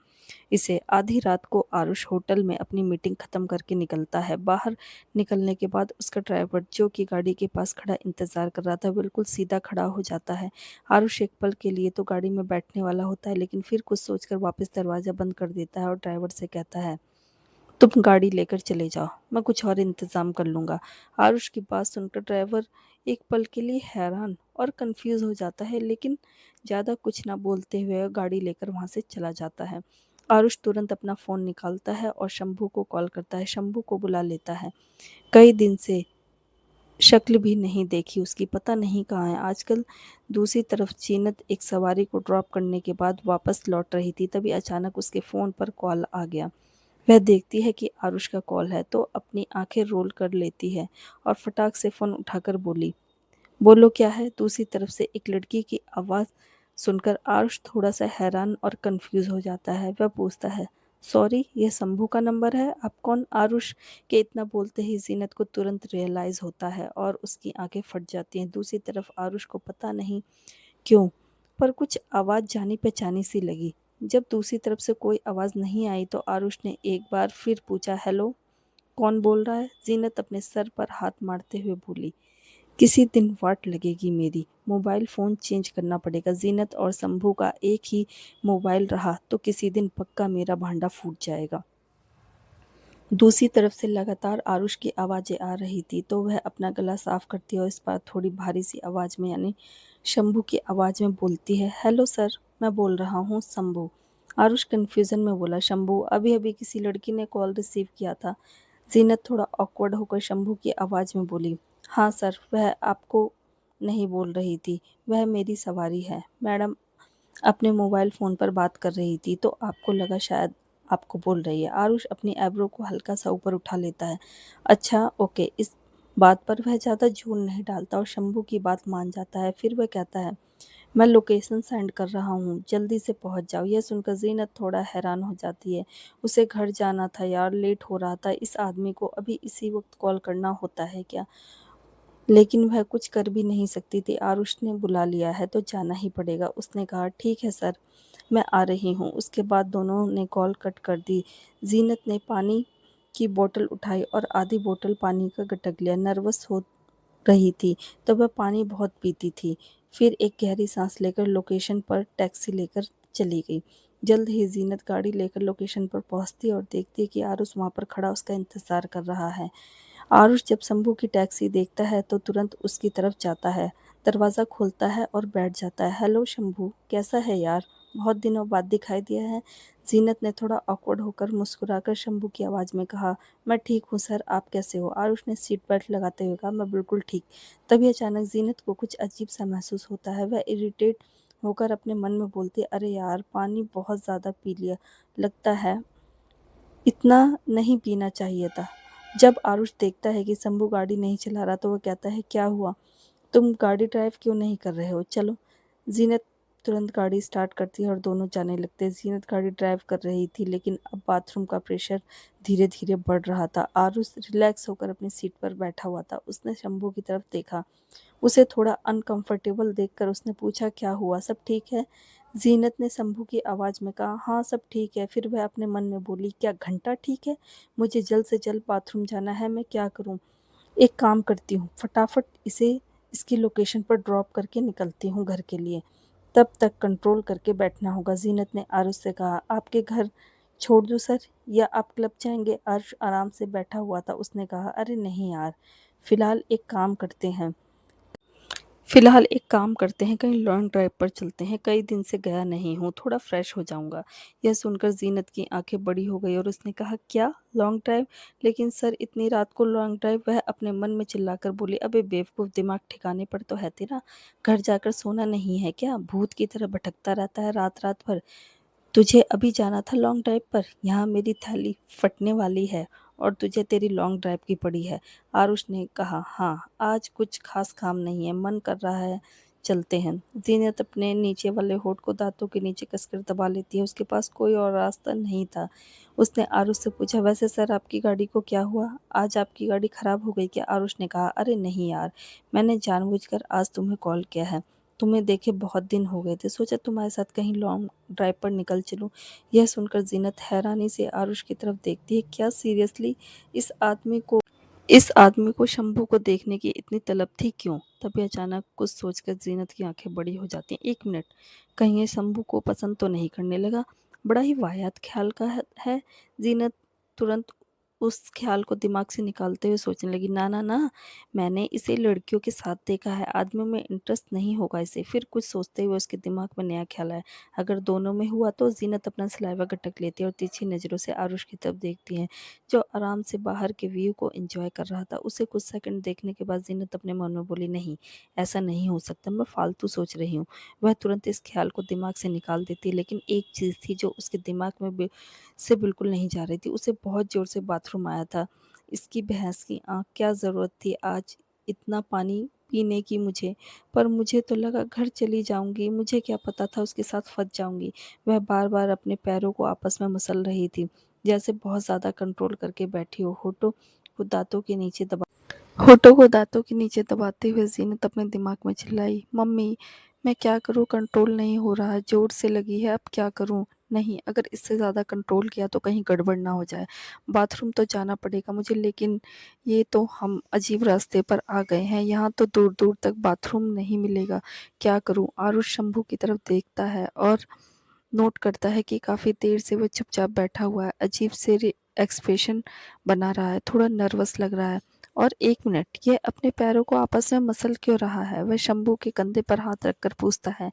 इसे आधी रात को आरुष होटल में अपनी मीटिंग खत्म करके निकलता है। बाहर निकलने के बाद उसका ड्राइवर, जो कि गाड़ी के पास खड़ा इंतजार कर रहा था, बिल्कुल सीधा खड़ा हो जाता है। आरुष एक पल के लिए तो गाड़ी में बैठने वाला होता है, लेकिन फिर कुछ सोचकर वापस दरवाजा बंद कर देता है और ड्राइवर से कहता है, तुम गाड़ी लेकर चले जाओ, मैं कुछ और इंतजाम कर लूंगा। आरुष की बात सुनकर ड्राइवर एक पल के लिए हैरान और कंफ्यूज हो जाता है, लेकिन ज्यादा कुछ ना बोलते हुए वह गाड़ी लेकर वहां से चला जाता है। आरुष तुरंत अपना फोन निकालता है और शंभू को कॉल करता है। शंभू को बुला लेता है। कई दिन से शक्ल भी नहीं देखी उसकी, पता नहीं कहाँ है आजकल। दूसरी तरफ जीनत एक सवारी को ड्रॉप करने के बाद वापस लौट रही थी, तभी अचानक उसके फोन पर कॉल आ गया। वह देखती है कि आरुष का कॉल है तो अपनी आंखें रोल कर लेती है और फटाक से फोन उठाकर बोली, बोलो क्या है? दूसरी तरफ से एक लड़की की आवाज़ सुनकर आरुष थोड़ा सा हैरान और कंफ्यूज हो जाता है। वह पूछता है, सॉरी, यह शंभू का नंबर है, आप कौन? आरुष के इतना बोलते ही जीनत को तुरंत रियलाइज होता है और उसकी आंखें फट जाती हैं। दूसरी तरफ आरुष को पता नहीं क्यों, पर कुछ आवाज़ जानी पहचानी सी लगी। जब दूसरी तरफ से कोई आवाज़ नहीं आई तो आरुष ने एक बार फिर पूछा, हेलो, कौन बोल रहा है? जीनत अपने सर पर हाथ मारते हुए बोली, किसी दिन वाट लगेगी मेरी, मोबाइल फ़ोन चेंज करना पड़ेगा। जीनत और शंभू का एक ही मोबाइल रहा तो किसी दिन पक्का मेरा भांडा फूट जाएगा। दूसरी तरफ से लगातार आरुष की आवाज़ें आ रही थी, तो वह अपना गला साफ करती है और इस बार थोड़ी भारी सी आवाज़ में, यानी शंभू की आवाज़ में बोलती है, हेलो सर, मैं बोल रहा हूँ शंभू। आरुष कन्फ्यूज़न में बोला, शंभू? अभी अभी किसी लड़की ने कॉल रिसीव किया था। जीनत थोड़ा ऑकवर्ड होकर शंभू की आवाज़ में बोली, हाँ सर, वह आपको नहीं बोल रही थी, वह मेरी सवारी है। मैडम अपने मोबाइल फ़ोन पर बात कर रही थी तो आपको लगा शायद आपको बोल रही है। आरुष अपनी आईब्रो को हल्का सा ऊपर उठा लेता है। अच्छा, ओके। इस बात पर वह ज़्यादा जोर नहीं डालता और शंभू की बात मान जाता है। फिर वह कहता है, मैं लोकेशन सेंड कर रहा हूँ, जल्दी से पहुँच जाओ। यह सुनकर जीनत थोड़ा हैरान हो जाती है। उसे घर जाना था यार, लेट हो रहा था। इस आदमी को अभी इसी वक्त कॉल करना होता है क्या? लेकिन वह कुछ कर भी नहीं सकती थी। आरुष ने बुला लिया है तो जाना ही पड़ेगा। उसने कहा, ठीक है सर, मैं आ रही हूँ। उसके बाद दोनों ने कॉल कट कर दी। जीनत ने पानी की बोतल उठाई और आधी बोतल पानी का गटक लिया। नर्वस हो रही थी तो वह पानी बहुत पीती थी। फिर एक गहरी सांस लेकर लोकेशन पर टैक्सी लेकर चली गई। जल्द ही जीनत गाड़ी लेकर लोकेशन पर पहुंचती और देखती कि आरुष वहां पर खड़ा उसका इंतजार कर रहा है। आरुष जब शंभू की टैक्सी देखता है तो तुरंत उसकी तरफ जाता है, दरवाज़ा खोलता है और बैठ जाता है। हेलो शंभू, कैसा है यार? बहुत दिनों बाद दिखाई दिया है। जीनत ने थोड़ा ऑकवर्ड होकर मुस्कुराकर शंभू की आवाज़ में कहा, मैं ठीक हूँ सर, आप कैसे हो? आरुष ने सीट बेल्ट लगाते हुए कहा, मैं बिल्कुल ठीक। तभी अचानक जीनत को कुछ अजीब सा महसूस होता है। वह इरिटेट होकर अपने मन में बोलती है, अरे यार, पानी बहुत ज़्यादा पी लिया लगता है, इतना नहीं पीना चाहिए था। जब आरुष देखता है कि शंभू गाड़ी नहीं चला रहा तो वह कहता है, क्या हुआ, तुम गाड़ी ड्राइव क्यों नहीं कर रहे हो? चलो। जीनत तुरंत गाड़ी स्टार्ट करती है और दोनों जाने लगते हैं। जीनत गाड़ी ड्राइव कर रही थी, लेकिन अब बाथरूम का प्रेशर धीरे धीरे बढ़ रहा था। आरुष रिलैक्स होकर अपनी सीट पर बैठा हुआ था। उसने शंभू की तरफ देखा। उसे थोड़ा अनकंफर्टेबल देखकर उसने पूछा, क्या हुआ, सब ठीक है? जीनत ने शंभू की आवाज़ में कहा, हाँ सब ठीक है। फिर वह अपने मन में बोली, क्या घंटा ठीक है? मुझे जल्द से जल्द बाथरूम जाना है, मैं क्या करूँ? एक काम करती हूँ, फटाफट इसे इसकी लोकेशन पर ड्रॉप करके निकलती हूँ घर के लिए। तब तक कंट्रोल करके बैठना होगा। जीनत ने आरुष से कहा, आपके घर छोड़ दूँ सर, या आप क्लब जाएंगे? आरुष आराम से बैठा हुआ था। उसने कहा, अरे नहीं यार, फिलहाल एक काम करते हैं, फिलहाल एक काम करते हैं, कहीं लॉन्ग ड्राइव पर चलते हैं, कई दिन से गया नहीं हूँ, थोड़ा फ्रेश हो जाऊँगा। यह सुनकर ज़ीनत की आँखें बड़ी हो गई और उसने कहा, क्या लॉन्ग ड्राइव? लेकिन सर इतनी रात को लॉन्ग ड्राइव? वह अपने मन में चिल्लाकर बोली, अबे बेवकूफ़, दिमाग ठिकाने पर तो है तेरा? घर जाकर सोना नहीं है क्या? भूत की तरह भटकता रहता है रात-रात भर। तुझे अभी जाना था लॉन्ग ड्राइव पर, यहाँ मेरी थैली फटने वाली है और तुझे तेरी लॉन्ग ड्राइव की पड़ी है। आरुष ने कहा, हाँ, आज कुछ खास काम नहीं है, मन कर रहा है, चलते हैं। जीनत अपने नीचे वाले होठ को दांतों के नीचे कसकर दबा लेती है, उसके पास कोई और रास्ता नहीं था। उसने आरुष से पूछा, वैसे सर आपकी गाड़ी को क्या हुआ? आज आपकी गाड़ी खराब हो गई क्या? आरुष ने कहा, अरे नहीं यार, मैंने जानबूझकर आज तुम्हें कॉल किया है। तुम्हें देखे बहुत दिन हो गए थे, सोचा तुम्हारे साथ कहीं लॉन्ग ड्राइव पर निकल चलूं। यह सुनकर जीनत हैरानी से आरुष की तरफ देखती है, क्या सीरियसली इस आदमी को शंभू को देखने की इतनी तलब थी, क्यों? तभी अचानक कुछ सोचकर जीनत की आंखें बड़ी हो जाती हैं। एक मिनट, कहीं ये शंभू को पसंद तो नहीं करने लगा? बड़ा ही वाहियात ख्याल का है। जीनत तुरंत उस ख्याल को दिमाग से निकालते हुए सोचने लगी, ना ना ना, मैंने इसे लड़कियों के साथ देखा है, आदमियों में इंटरेस्ट नहीं होगा इसे। फिर कुछ सोचते हुए उसके दिमाग में नया ख्याल आया, अगर दोनों में हुआ तो? जीनत अपना सलाइवा गटक लेती है और तिरछी नजरों से आरुष की तरफ देखती है, जो आराम से बाहर के व्यू को एंजॉय कर रहा था। उसे कुछ सेकंड देखने के बाद जीनत अपने मन में बोली, नहीं, ऐसा नहीं हो सकता, मैं फालतू सोच रही हूँ। वह तुरंत इस ख्याल को दिमाग से निकाल देती, लेकिन एक चीज़ थी जो उसके दिमाग में से बिल्कुल नहीं जा रही थी। उसे बहुत जोर से बाथरूम आया था। इसकी भैंस की आँख, क्या ज़रूरत थी आज इतना पानी पीने की मुझे? पर मुझे तो लगा घर चली जाऊंगी, मुझे क्या पता था उसके साथ फंस जाऊंगी। वह बार बार अपने पैरों को आपस में मसल रही थी, जैसे बहुत ज़्यादा कंट्रोल करके बैठी हो। को दांतों के नीचे दबा होठों को दांतों के नीचे दबाते हुए जीनत अपने दिमाग में चिल्लाई, मम्मी, मैं क्या करूं? कंट्रोल नहीं हो रहा, जोर से लगी है, अब क्या करूं? नहीं, अगर इससे ज़्यादा कंट्रोल किया तो कहीं गड़बड़ ना हो जाए। बाथरूम तो जाना पड़ेगा मुझे, लेकिन ये तो हम अजीब रास्ते पर आ गए हैं, यहाँ तो दूर दूर तक बाथरूम नहीं मिलेगा। क्या करूं? आरुष शंभू की तरफ देखता है और नोट करता है कि काफ़ी देर से वह चुपचाप बैठा हुआ है, अजीब से एक्सप्रेशन बना रहा है, थोड़ा नर्वस लग रहा है। और एक मिनट, यह अपने पैरों को आपस में मसल क्यों रहा है? वह शंभू के कंधे पर हाथ रखकर पूछता है,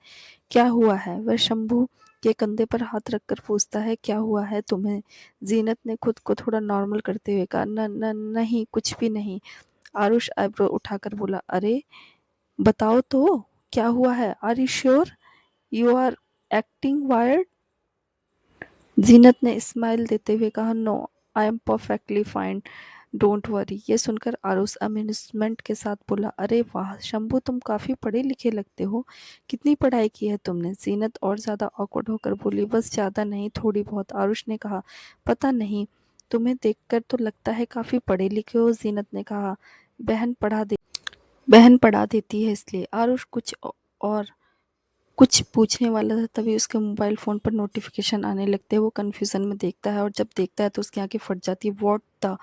क्या हुआ है? वह शंभू के कंधे पर हाथ रखकर पूछता है, क्या हुआ है तुम्हें? जीनत ने खुद को थोड़ा नॉर्मल करते हुए कहा, न न नहीं, कुछ भी नहीं। आरुष आईब्रो उठाकर बोला, अरे बताओ तो, क्या हुआ है? Are you sure you are acting weird? Zeenat ने स्माइल देते हुए कहा, no, I am perfectly fine, don't worry. ये सुनकर आरुष अम्यूजमेंट के साथ बोला, अरे वाह शंभू, तुम काफ़ी पढ़े लिखे लगते हो, कितनी पढ़ाई की है तुमने? जीनत और ज़्यादा ऑकवर्ड होकर बोली, बस ज़्यादा नहीं, थोड़ी बहुत। आरुष ने कहा, पता नहीं, तुम्हें देखकर तो लगता है काफ़ी पढ़े लिखे हो। जीनत ने कहा, बहन पढ़ा दे बहन पढ़ा देती है इसलिए। आरुष और कुछ पूछने वाला था, तभी उसके मोबाइल फ़ोन पर नोटिफिकेशन आने लगते हैं। वो कन्फ्यूज़न में देखता है और जब देखता है तो उसकी आंखें फट जाती है। व्हाट द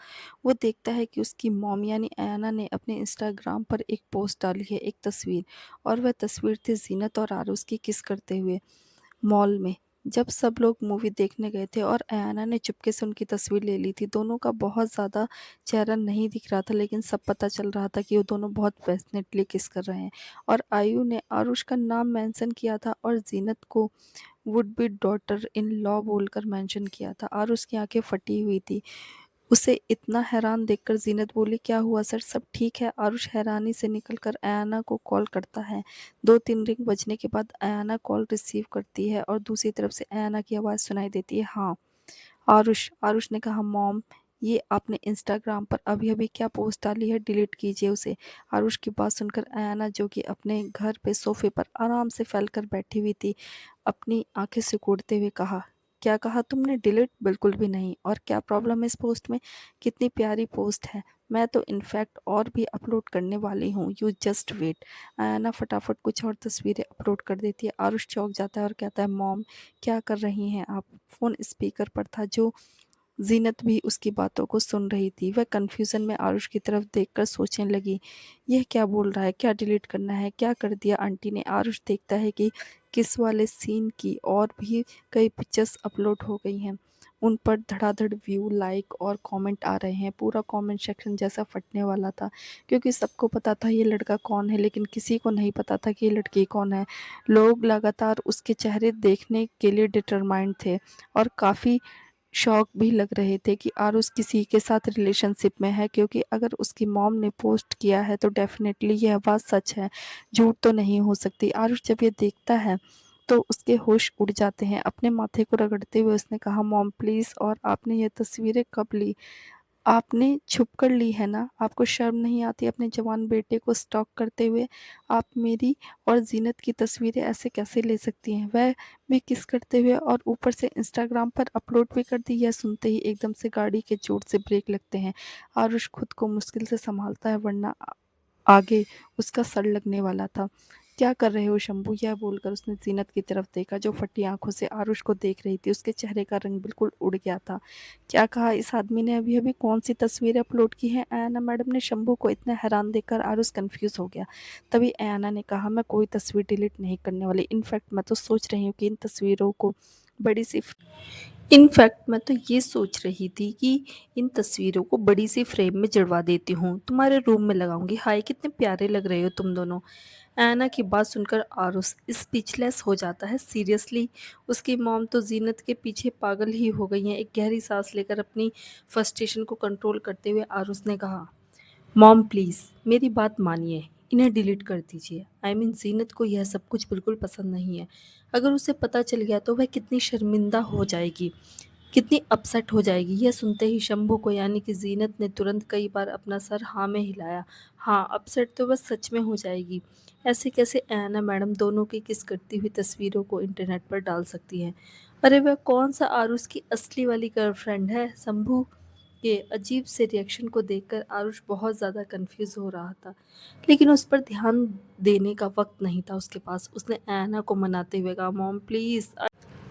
वो देखता है कि उसकी मॉम यानी अयाना ने अपने इंस्टाग्राम पर एक पोस्ट डाली है, एक तस्वीर, और वह तस्वीर थी जीनत और आरुष की किस करते हुए मॉल में, जब सब लोग मूवी देखने गए थे और अयाना ने चुपके से उनकी तस्वीर ले ली थी। दोनों का बहुत ज़्यादा चेहरा नहीं दिख रहा था, लेकिन सब पता चल रहा था कि वो दोनों बहुत पैशनेटली किस कर रहे हैं। और आयु ने आरुष का नाम मेंशन किया था और जीनत को would be daughter in law बोलकर मेंशन किया था। आरुष की आंखें फटी हुई थी। उसे इतना हैरान देखकर जीनत बोली, क्या हुआ सर, सब ठीक है? आरुष हैरानी से निकलकर अयाना को कॉल करता है। 2-3 रिंग बजने के बाद अयाना कॉल रिसीव करती है और दूसरी तरफ से अयाना की आवाज़ सुनाई देती है, हाँ आरुष। आरुष ने कहा, मॉम, ये आपने इंस्टाग्राम पर अभी अभी क्या पोस्ट डाली है, डिलीट कीजिए उसे। आरुष की बात सुनकर अयाना, जो कि अपने घर पे सोफे पर आराम से फैलकर बैठी हुई थी, अपनी आंखें सिकुड़ते हुए कहा, क्या कहा तुमने? डिलीट? बिल्कुल भी नहीं। और क्या प्रॉब्लम है इस पोस्ट में? कितनी प्यारी पोस्ट है, मैं तो इनफैक्ट और भी अपलोड करने वाली हूँ, यू जस्ट वेट। अयाना फटाफट कुछ और तस्वीरें अपलोड कर देती है। आरुष चौंक जाता है और कहता है, मॉम, क्या कर रही हैं आप? फ़ोन स्पीकर पर था, जो जीनत भी उसकी बातों को सुन रही थी। वह कन्फ्यूज़न में आरुष की तरफ देखकर सोचने लगी, यह क्या बोल रहा है, क्या डिलीट करना है, क्या कर दिया आंटी ने? आरुष देखता है कि किस वाले सीन की और भी कई पिक्चर्स अपलोड हो गई हैं। उन पर धड़ाधड़ व्यू, लाइक और कमेंट आ रहे हैं। पूरा कमेंट सेक्शन जैसा फटने वाला था, क्योंकि सबको पता था ये लड़का कौन है, लेकिन किसी को नहीं पता था कि ये लड़की कौन है। लोग लगातार उसके चेहरे देखने के लिए डिटरमाइंड थे और काफ़ी शॉक भी लग रहे थे कि आरुष किसी के साथ रिलेशनशिप में है, क्योंकि अगर उसकी मॉम ने पोस्ट किया है तो डेफिनेटली यह बात सच है, झूठ तो नहीं हो सकती। आरुष जब ये देखता है तो उसके होश उड़ जाते हैं। अपने माथे को रगड़ते हुए उसने कहा, मॉम प्लीज़, और आपने ये तस्वीरें कब ली? आपने छुप कर ली है ना? आपको शर्म नहीं आती अपने जवान बेटे को स्टॉक करते हुए? आप मेरी और ज़ीनत की तस्वीरें ऐसे कैसे ले सकती हैं? वह भी किस करते हुए, और ऊपर से इंस्टाग्राम पर अपलोड भी कर दी। यह सुनते ही एकदम से गाड़ी के जोर से ब्रेक लगते हैं। आरुष खुद को मुश्किल से संभालता है, वरना आगे उसका सर लगने वाला था। क्या कर रहे हो शंभू? यह बोलकर उसने जीनत की तरफ देखा, जो फटी आंखों से आरुष को देख रही थी। उसके चेहरे का रंग बिल्कुल उड़ गया था। क्या कहा इस आदमी ने? अभी अभी कौन सी तस्वीर अपलोड की है ऐना मैडम ने? शंभू को इतना हैरान देखकर आरुष कंफ्यूज हो गया। तभी ऐना ने कहा, मैं कोई तस्वीर डिलीट नहीं करने वाली। इनफैक्ट मैं तो सोच रही हूँ कि इन तस्वीरों को बड़ी सी इनफैक्ट मैं तो ये सोच रही थी कि इन तस्वीरों को बड़ी सी फ्रेम में जड़वा देती हूँ, तुम्हारे रूम में लगाऊंगी। हाय कितने प्यारे लग रहे हो तुम दोनों। ऐना की बात सुनकर आरुष स्पीचलेस हो जाता है। सीरियसली? उसकी मॉम तो जीनत के पीछे पागल ही हो गई हैं। एक गहरी सांस लेकर अपनी फ्रस्ट्रेशन को कंट्रोल करते हुए आरुष ने कहा, मॉम प्लीज़ मेरी बात मानिए, इन्हें डिलीट कर दीजिए। आई मीन जीनत को यह सब कुछ बिल्कुल पसंद नहीं है। अगर उसे पता चल गया तो वह कितनी शर्मिंदा हो जाएगी, कितनी अपसेट हो जाएगी। यह सुनते ही शंभू को, यानी कि जीनत ने तुरंत कई बार अपना सर हाँ में हिलाया। हाँ, अपसेट तो बस सच में हो जाएगी। ऐसे कैसे ऐना मैडम दोनों की किस करती हुई तस्वीरों को इंटरनेट पर डाल सकती हैं? अरे वह कौन सा आरुष की असली वाली गर्लफ्रेंड है? शंभू के अजीब से रिएक्शन को देखकर आरुष बहुत ज़्यादा कंफ्यूज हो रहा था, लेकिन उस पर ध्यान देने का वक्त नहीं था उसके पास। उसने ऐना को मनाते हुए कहा,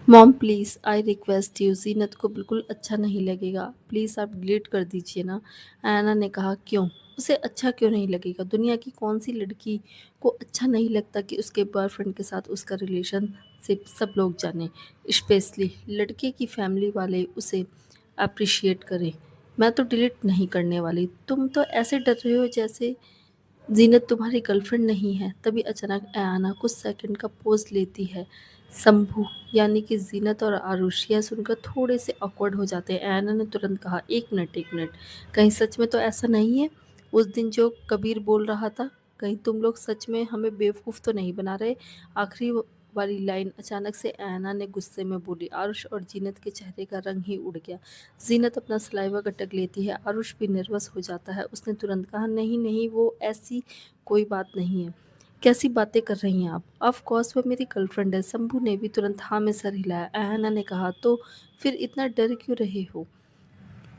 mom please I request you, Zeenat को बिल्कुल अच्छा नहीं लगेगा, प्लीज़ आप डिलीट कर दीजिए ना। ऐना ने कहा, क्यों? उसे अच्छा क्यों नहीं लगेगा? दुनिया की कौन सी लड़की को अच्छा नहीं लगता कि उसके बॉयफ्रेंड के साथ उसका रिलेशनशिप सब लोग जाने, स्पेशली लड़के की फैमिली वाले उसे अप्रिशिएट करें। मैं तो डिलीट नहीं करने वाली। तुम तो ऐसे डर रहे हो जैसे जीनत तुम्हारी गर्लफ्रेंड नहीं है। तभी अचानक अयाना कुछ सेकंड का पोज लेती है। शंभू, यानी कि जीनत और आरुष यह सुनकर थोड़े से ऑकवर्ड हो जाते हैं। अयाना ने तुरंत कहा, एक मिनट, कहीं सच में तो ऐसा नहीं है? उस दिन जो कबीर बोल रहा था, कहीं तुम लोग सच में हमें बेवकूफ़ तो नहीं बना रहे? आखिरी वाली लाइन अचानक से अयाना ने गुस्से में बोली। आरुष और जीनत के चेहरे का रंग ही उड़ गया। जीनत अपना सलाइवा गटक लेती है। आरुष भी नर्वस हो जाता है। उसने तुरंत कहा, नहीं नहीं, वो ऐसी कोई बात नहीं है। कैसी बातें कर रही हैं आप? ऑफ कोर्स वो मेरी गर्लफ्रेंड है। शंभू ने भी तुरंत हाँ में सर हिलाया। अहाना ने कहा, तो फिर इतना डर क्यों रहे हो?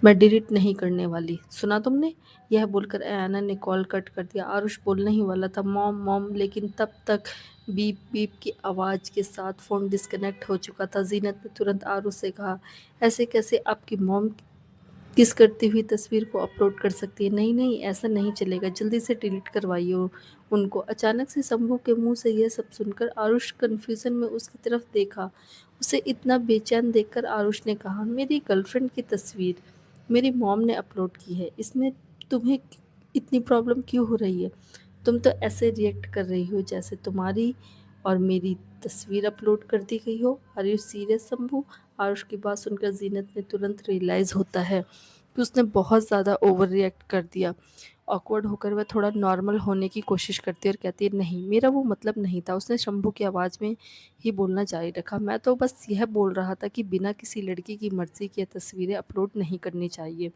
मैं डिलीट नहीं करने वाली, सुना तुमने? यह बोलकर अयाना ने कॉल कट कर दिया। आरुष बोलने ही वाला था, मॉम मॉम, लेकिन तब तक बीप बीप की आवाज़ के साथ फ़ोन डिस्कनेक्ट हो चुका था। जीनत ने तुरंत आरुष से कहा, ऐसे कैसे आपकी मॉम किस करती हुई तस्वीर को अपलोड कर सकती है? नहीं नहीं, ऐसा नहीं चलेगा, जल्दी से डिलीट करवाइए उनको। अचानक से शंभू के मुंह से यह सब सुनकर आरुष कन्फ्यूज़न में उसकी तरफ देखा। उसे इतना बेचैन देखकर आरुष ने कहा, मेरी गर्लफ्रेंड की तस्वीर मेरी मॉम ने अपलोड की है, इसमें तुम्हें इतनी प्रॉब्लम क्यों हो रही है? तुम तो ऐसे रिएक्ट कर रही हो जैसे तुम्हारी और मेरी तस्वीर अपलोड कर दी गई हो। Are you serious Shambhu? Aarush की बात सुनकर जीनत ने तुरंत रियलाइज़ होता है कि उसने बहुत ज़्यादा ओवर रिएक्ट कर दिया। ऑकवर्ड होकर वह थोड़ा नॉर्मल होने की कोशिश करती है और कहती है, नहीं मेरा वो मतलब नहीं था। उसने शंभू की आवाज़ में ही बोलना जारी रखा, मैं तो बस यह बोल रहा था कि बिना किसी लड़की की मर्ज़ी की तस्वीरें अपलोड नहीं करनी चाहिए।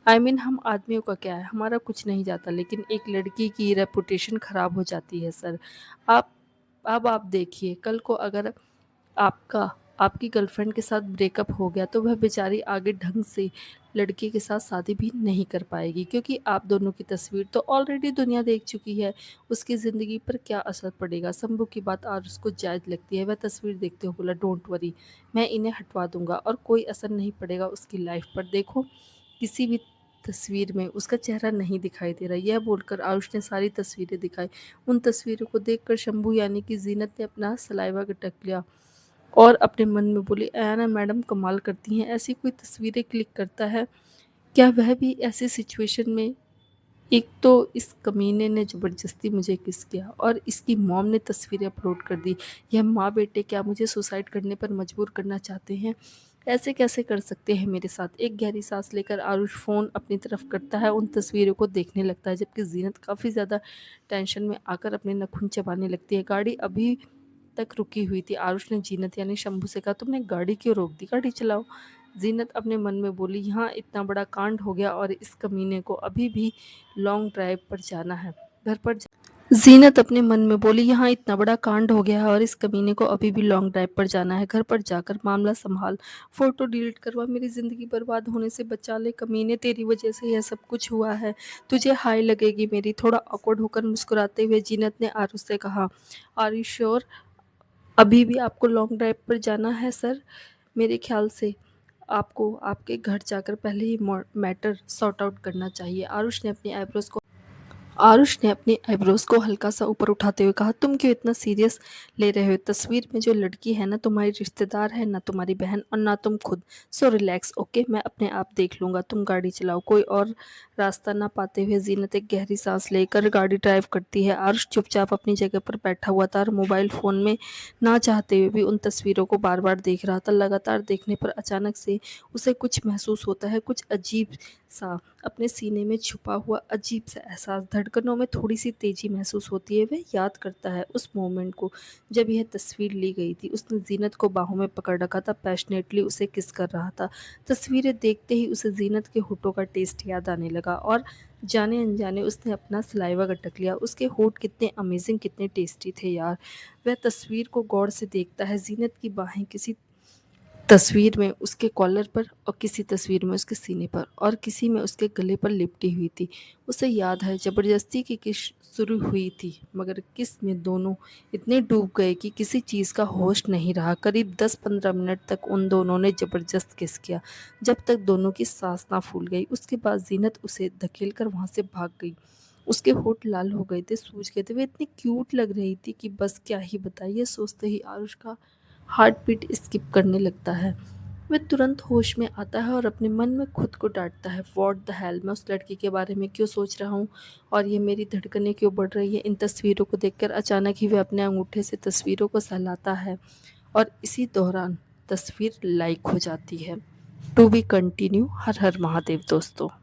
आई मीन हम आदमियों का क्या है, हमारा कुछ नहीं जाता, लेकिन एक लड़की की रेपुटेशन ख़राब हो जाती है सर। आप अब आप देखिए, कल को अगर आपका आपकी गर्लफ्रेंड के साथ ब्रेकअप हो गया तो वह बेचारी आगे ढंग से लड़के के साथ शादी भी नहीं कर पाएगी, क्योंकि आप दोनों की तस्वीर तो ऑलरेडी दुनिया देख चुकी है। उसकी ज़िंदगी पर क्या असर पड़ेगा? शंभू की बात आज उसको जायज़ लगती है। वह तस्वीर देखते हुए बोला, डोंट वरी, मैं इन्हें हटवा दूंगा और कोई असर नहीं पड़ेगा उसकी लाइफ पर। देखो, किसी भी तस्वीर में उसका चेहरा नहीं दिखाई दे रहा। यह बोलकर आरुष ने सारी तस्वीरें दिखाई। उन तस्वीरों को देखकर शंभू, यानी कि जीनत ने अपना सलाइवा गटक लिया। और अपने मन में बोली, "अयाना मैडम कमाल करती हैं, ऐसी कोई तस्वीरें क्लिक करता है, क्या वह भी ऐसी सिचुएशन में।" एक तो इस कमीने ने ज़बरदस्ती मुझे किस किया और इसकी मॉम ने तस्वीरें अपलोड कर दी। यह माँ-बेटे क्या मुझे सुसाइड करने पर मजबूर करना चाहते हैं? ऐसे कैसे कर सकते हैं मेरे साथ? एक गहरी साँस लेकर आरुष फ़ोन अपनी तरफ करता है, उन तस्वीरों को देखने लगता है, जबकि ज़ीनत काफ़ी ज़्यादा टेंशन में आकर अपने नाखून चबाने लगती है। गाड़ी अभी तक रुकी हुई थी। आरुष ने जीनत यानी शंभू से कहा, "तुमने गाड़ी क्यों रोक दी? गाड़ी चलाओ।" जीनत अपने मन में बोली, "यहाँ इतना बड़ा कांड हो गया और इस कमीने को अभी भी लॉन्ग ड्राइव पर जाना है। घर पर जा।" जीनत अपने मन में बोली, "यहाँ इतना बड़ा कांड हो गया है और इस कमीने को अभी भी लॉन्ग ड्राइव पर जाना है। घर पर जाकर मामला संभाल, फ़ोटो डिलीट करवा, मेरी ज़िंदगी बर्बाद होने से बचा ले कमीने, तेरी वजह से यह सब कुछ हुआ है। तुझे हाय लगेगी मेरी।" थोड़ा ऑकवर्ड होकर मुस्कुराते हुए जीनत ने आरुष से कहा, "आर यू श्योर? अभी भी आपको लॉन्ग ड्राइव पर जाना है सर? मेरे ख्याल से आपको आपके घर जाकर पहले ही मैटर सॉर्ट आउट करना चाहिए।" आरुष ने अपनी आईब्रोज को हल्का सा ऊपर उठाते हुए कहा, "तुम क्यों इतना सीरियस ले रहे हो? तस्वीर में जो लड़की है ना तुम्हारी रिश्तेदार है, ना तुम्हारी बहन और ना तुम खुद। So relax, okay? मैं अपने आप देख लूंगा, तुम गाड़ी चलाओ।" कोई और रास्ता ना पाते हुए जीनत एक गहरी सांस लेकर गाड़ी ड्राइव करती है। आरुष चुपचाप अपनी जगह पर बैठा हुआ था और मोबाइल फ़ोन में ना चाहते हुए भी उन तस्वीरों को बार बार देख रहा था। लगातार देखने पर अचानक से उसे कुछ महसूस होता है, कुछ अजीब सा, अपने सीने में छुपा हुआ अजीब सा एहसास। धड़कनों में थोड़ी सी तेजी महसूस होती है। वह याद करता है उस मोमेंट को जब यह तस्वीर ली गई थी। उसने जीनत को बाहों में पकड़ रखा था, पैशनेटली उसे किस कर रहा था। तस्वीरें देखते ही उसे जीनत के होठों का टेस्ट याद आने लगा और जाने अनजाने उसने अपना सलाइवा गटक लिया। उसके होठ कितने अमेजिंग, कितने टेस्टी थे यार। वह तस्वीर को गौर से देखता है। जीनत की बाहें किसी तस्वीर में उसके कॉलर पर और किसी तस्वीर में उसके सीने पर और किसी में उसके गले पर लिपटी हुई थी। उसे याद है जबरदस्ती की किस शुरू हुई थी, मगर किस में दोनों इतने डूब गए कि किसी चीज़ का होश नहीं रहा। करीब 10-15 मिनट तक उन दोनों ने जबरदस्त किस किया, जब तक दोनों की सांस ना फूल गई। उसके बाद जीनत उसे धकेल कर वहाँ से भाग गई। उसके होठ लाल हो गए थे, सूज गए थे। वह इतनी क्यूट लग रही थी कि बस क्या ही बताइए। सोचते ही आरुष का हार्ट बीट स्किप करने लगता है। वह तुरंत होश में आता है और अपने मन में खुद को डांटता है, व्हाट द हेल, मैं उस लड़की के बारे में क्यों सोच रहा हूँ और ये मेरी धड़कनें क्यों बढ़ रही है इन तस्वीरों को देखकर। अचानक ही वह अपने अंगूठे से तस्वीरों को सहलाता है और इसी दौरान तस्वीर लाइक हो जाती है। To be continue. Har Har Mahadev दोस्तों।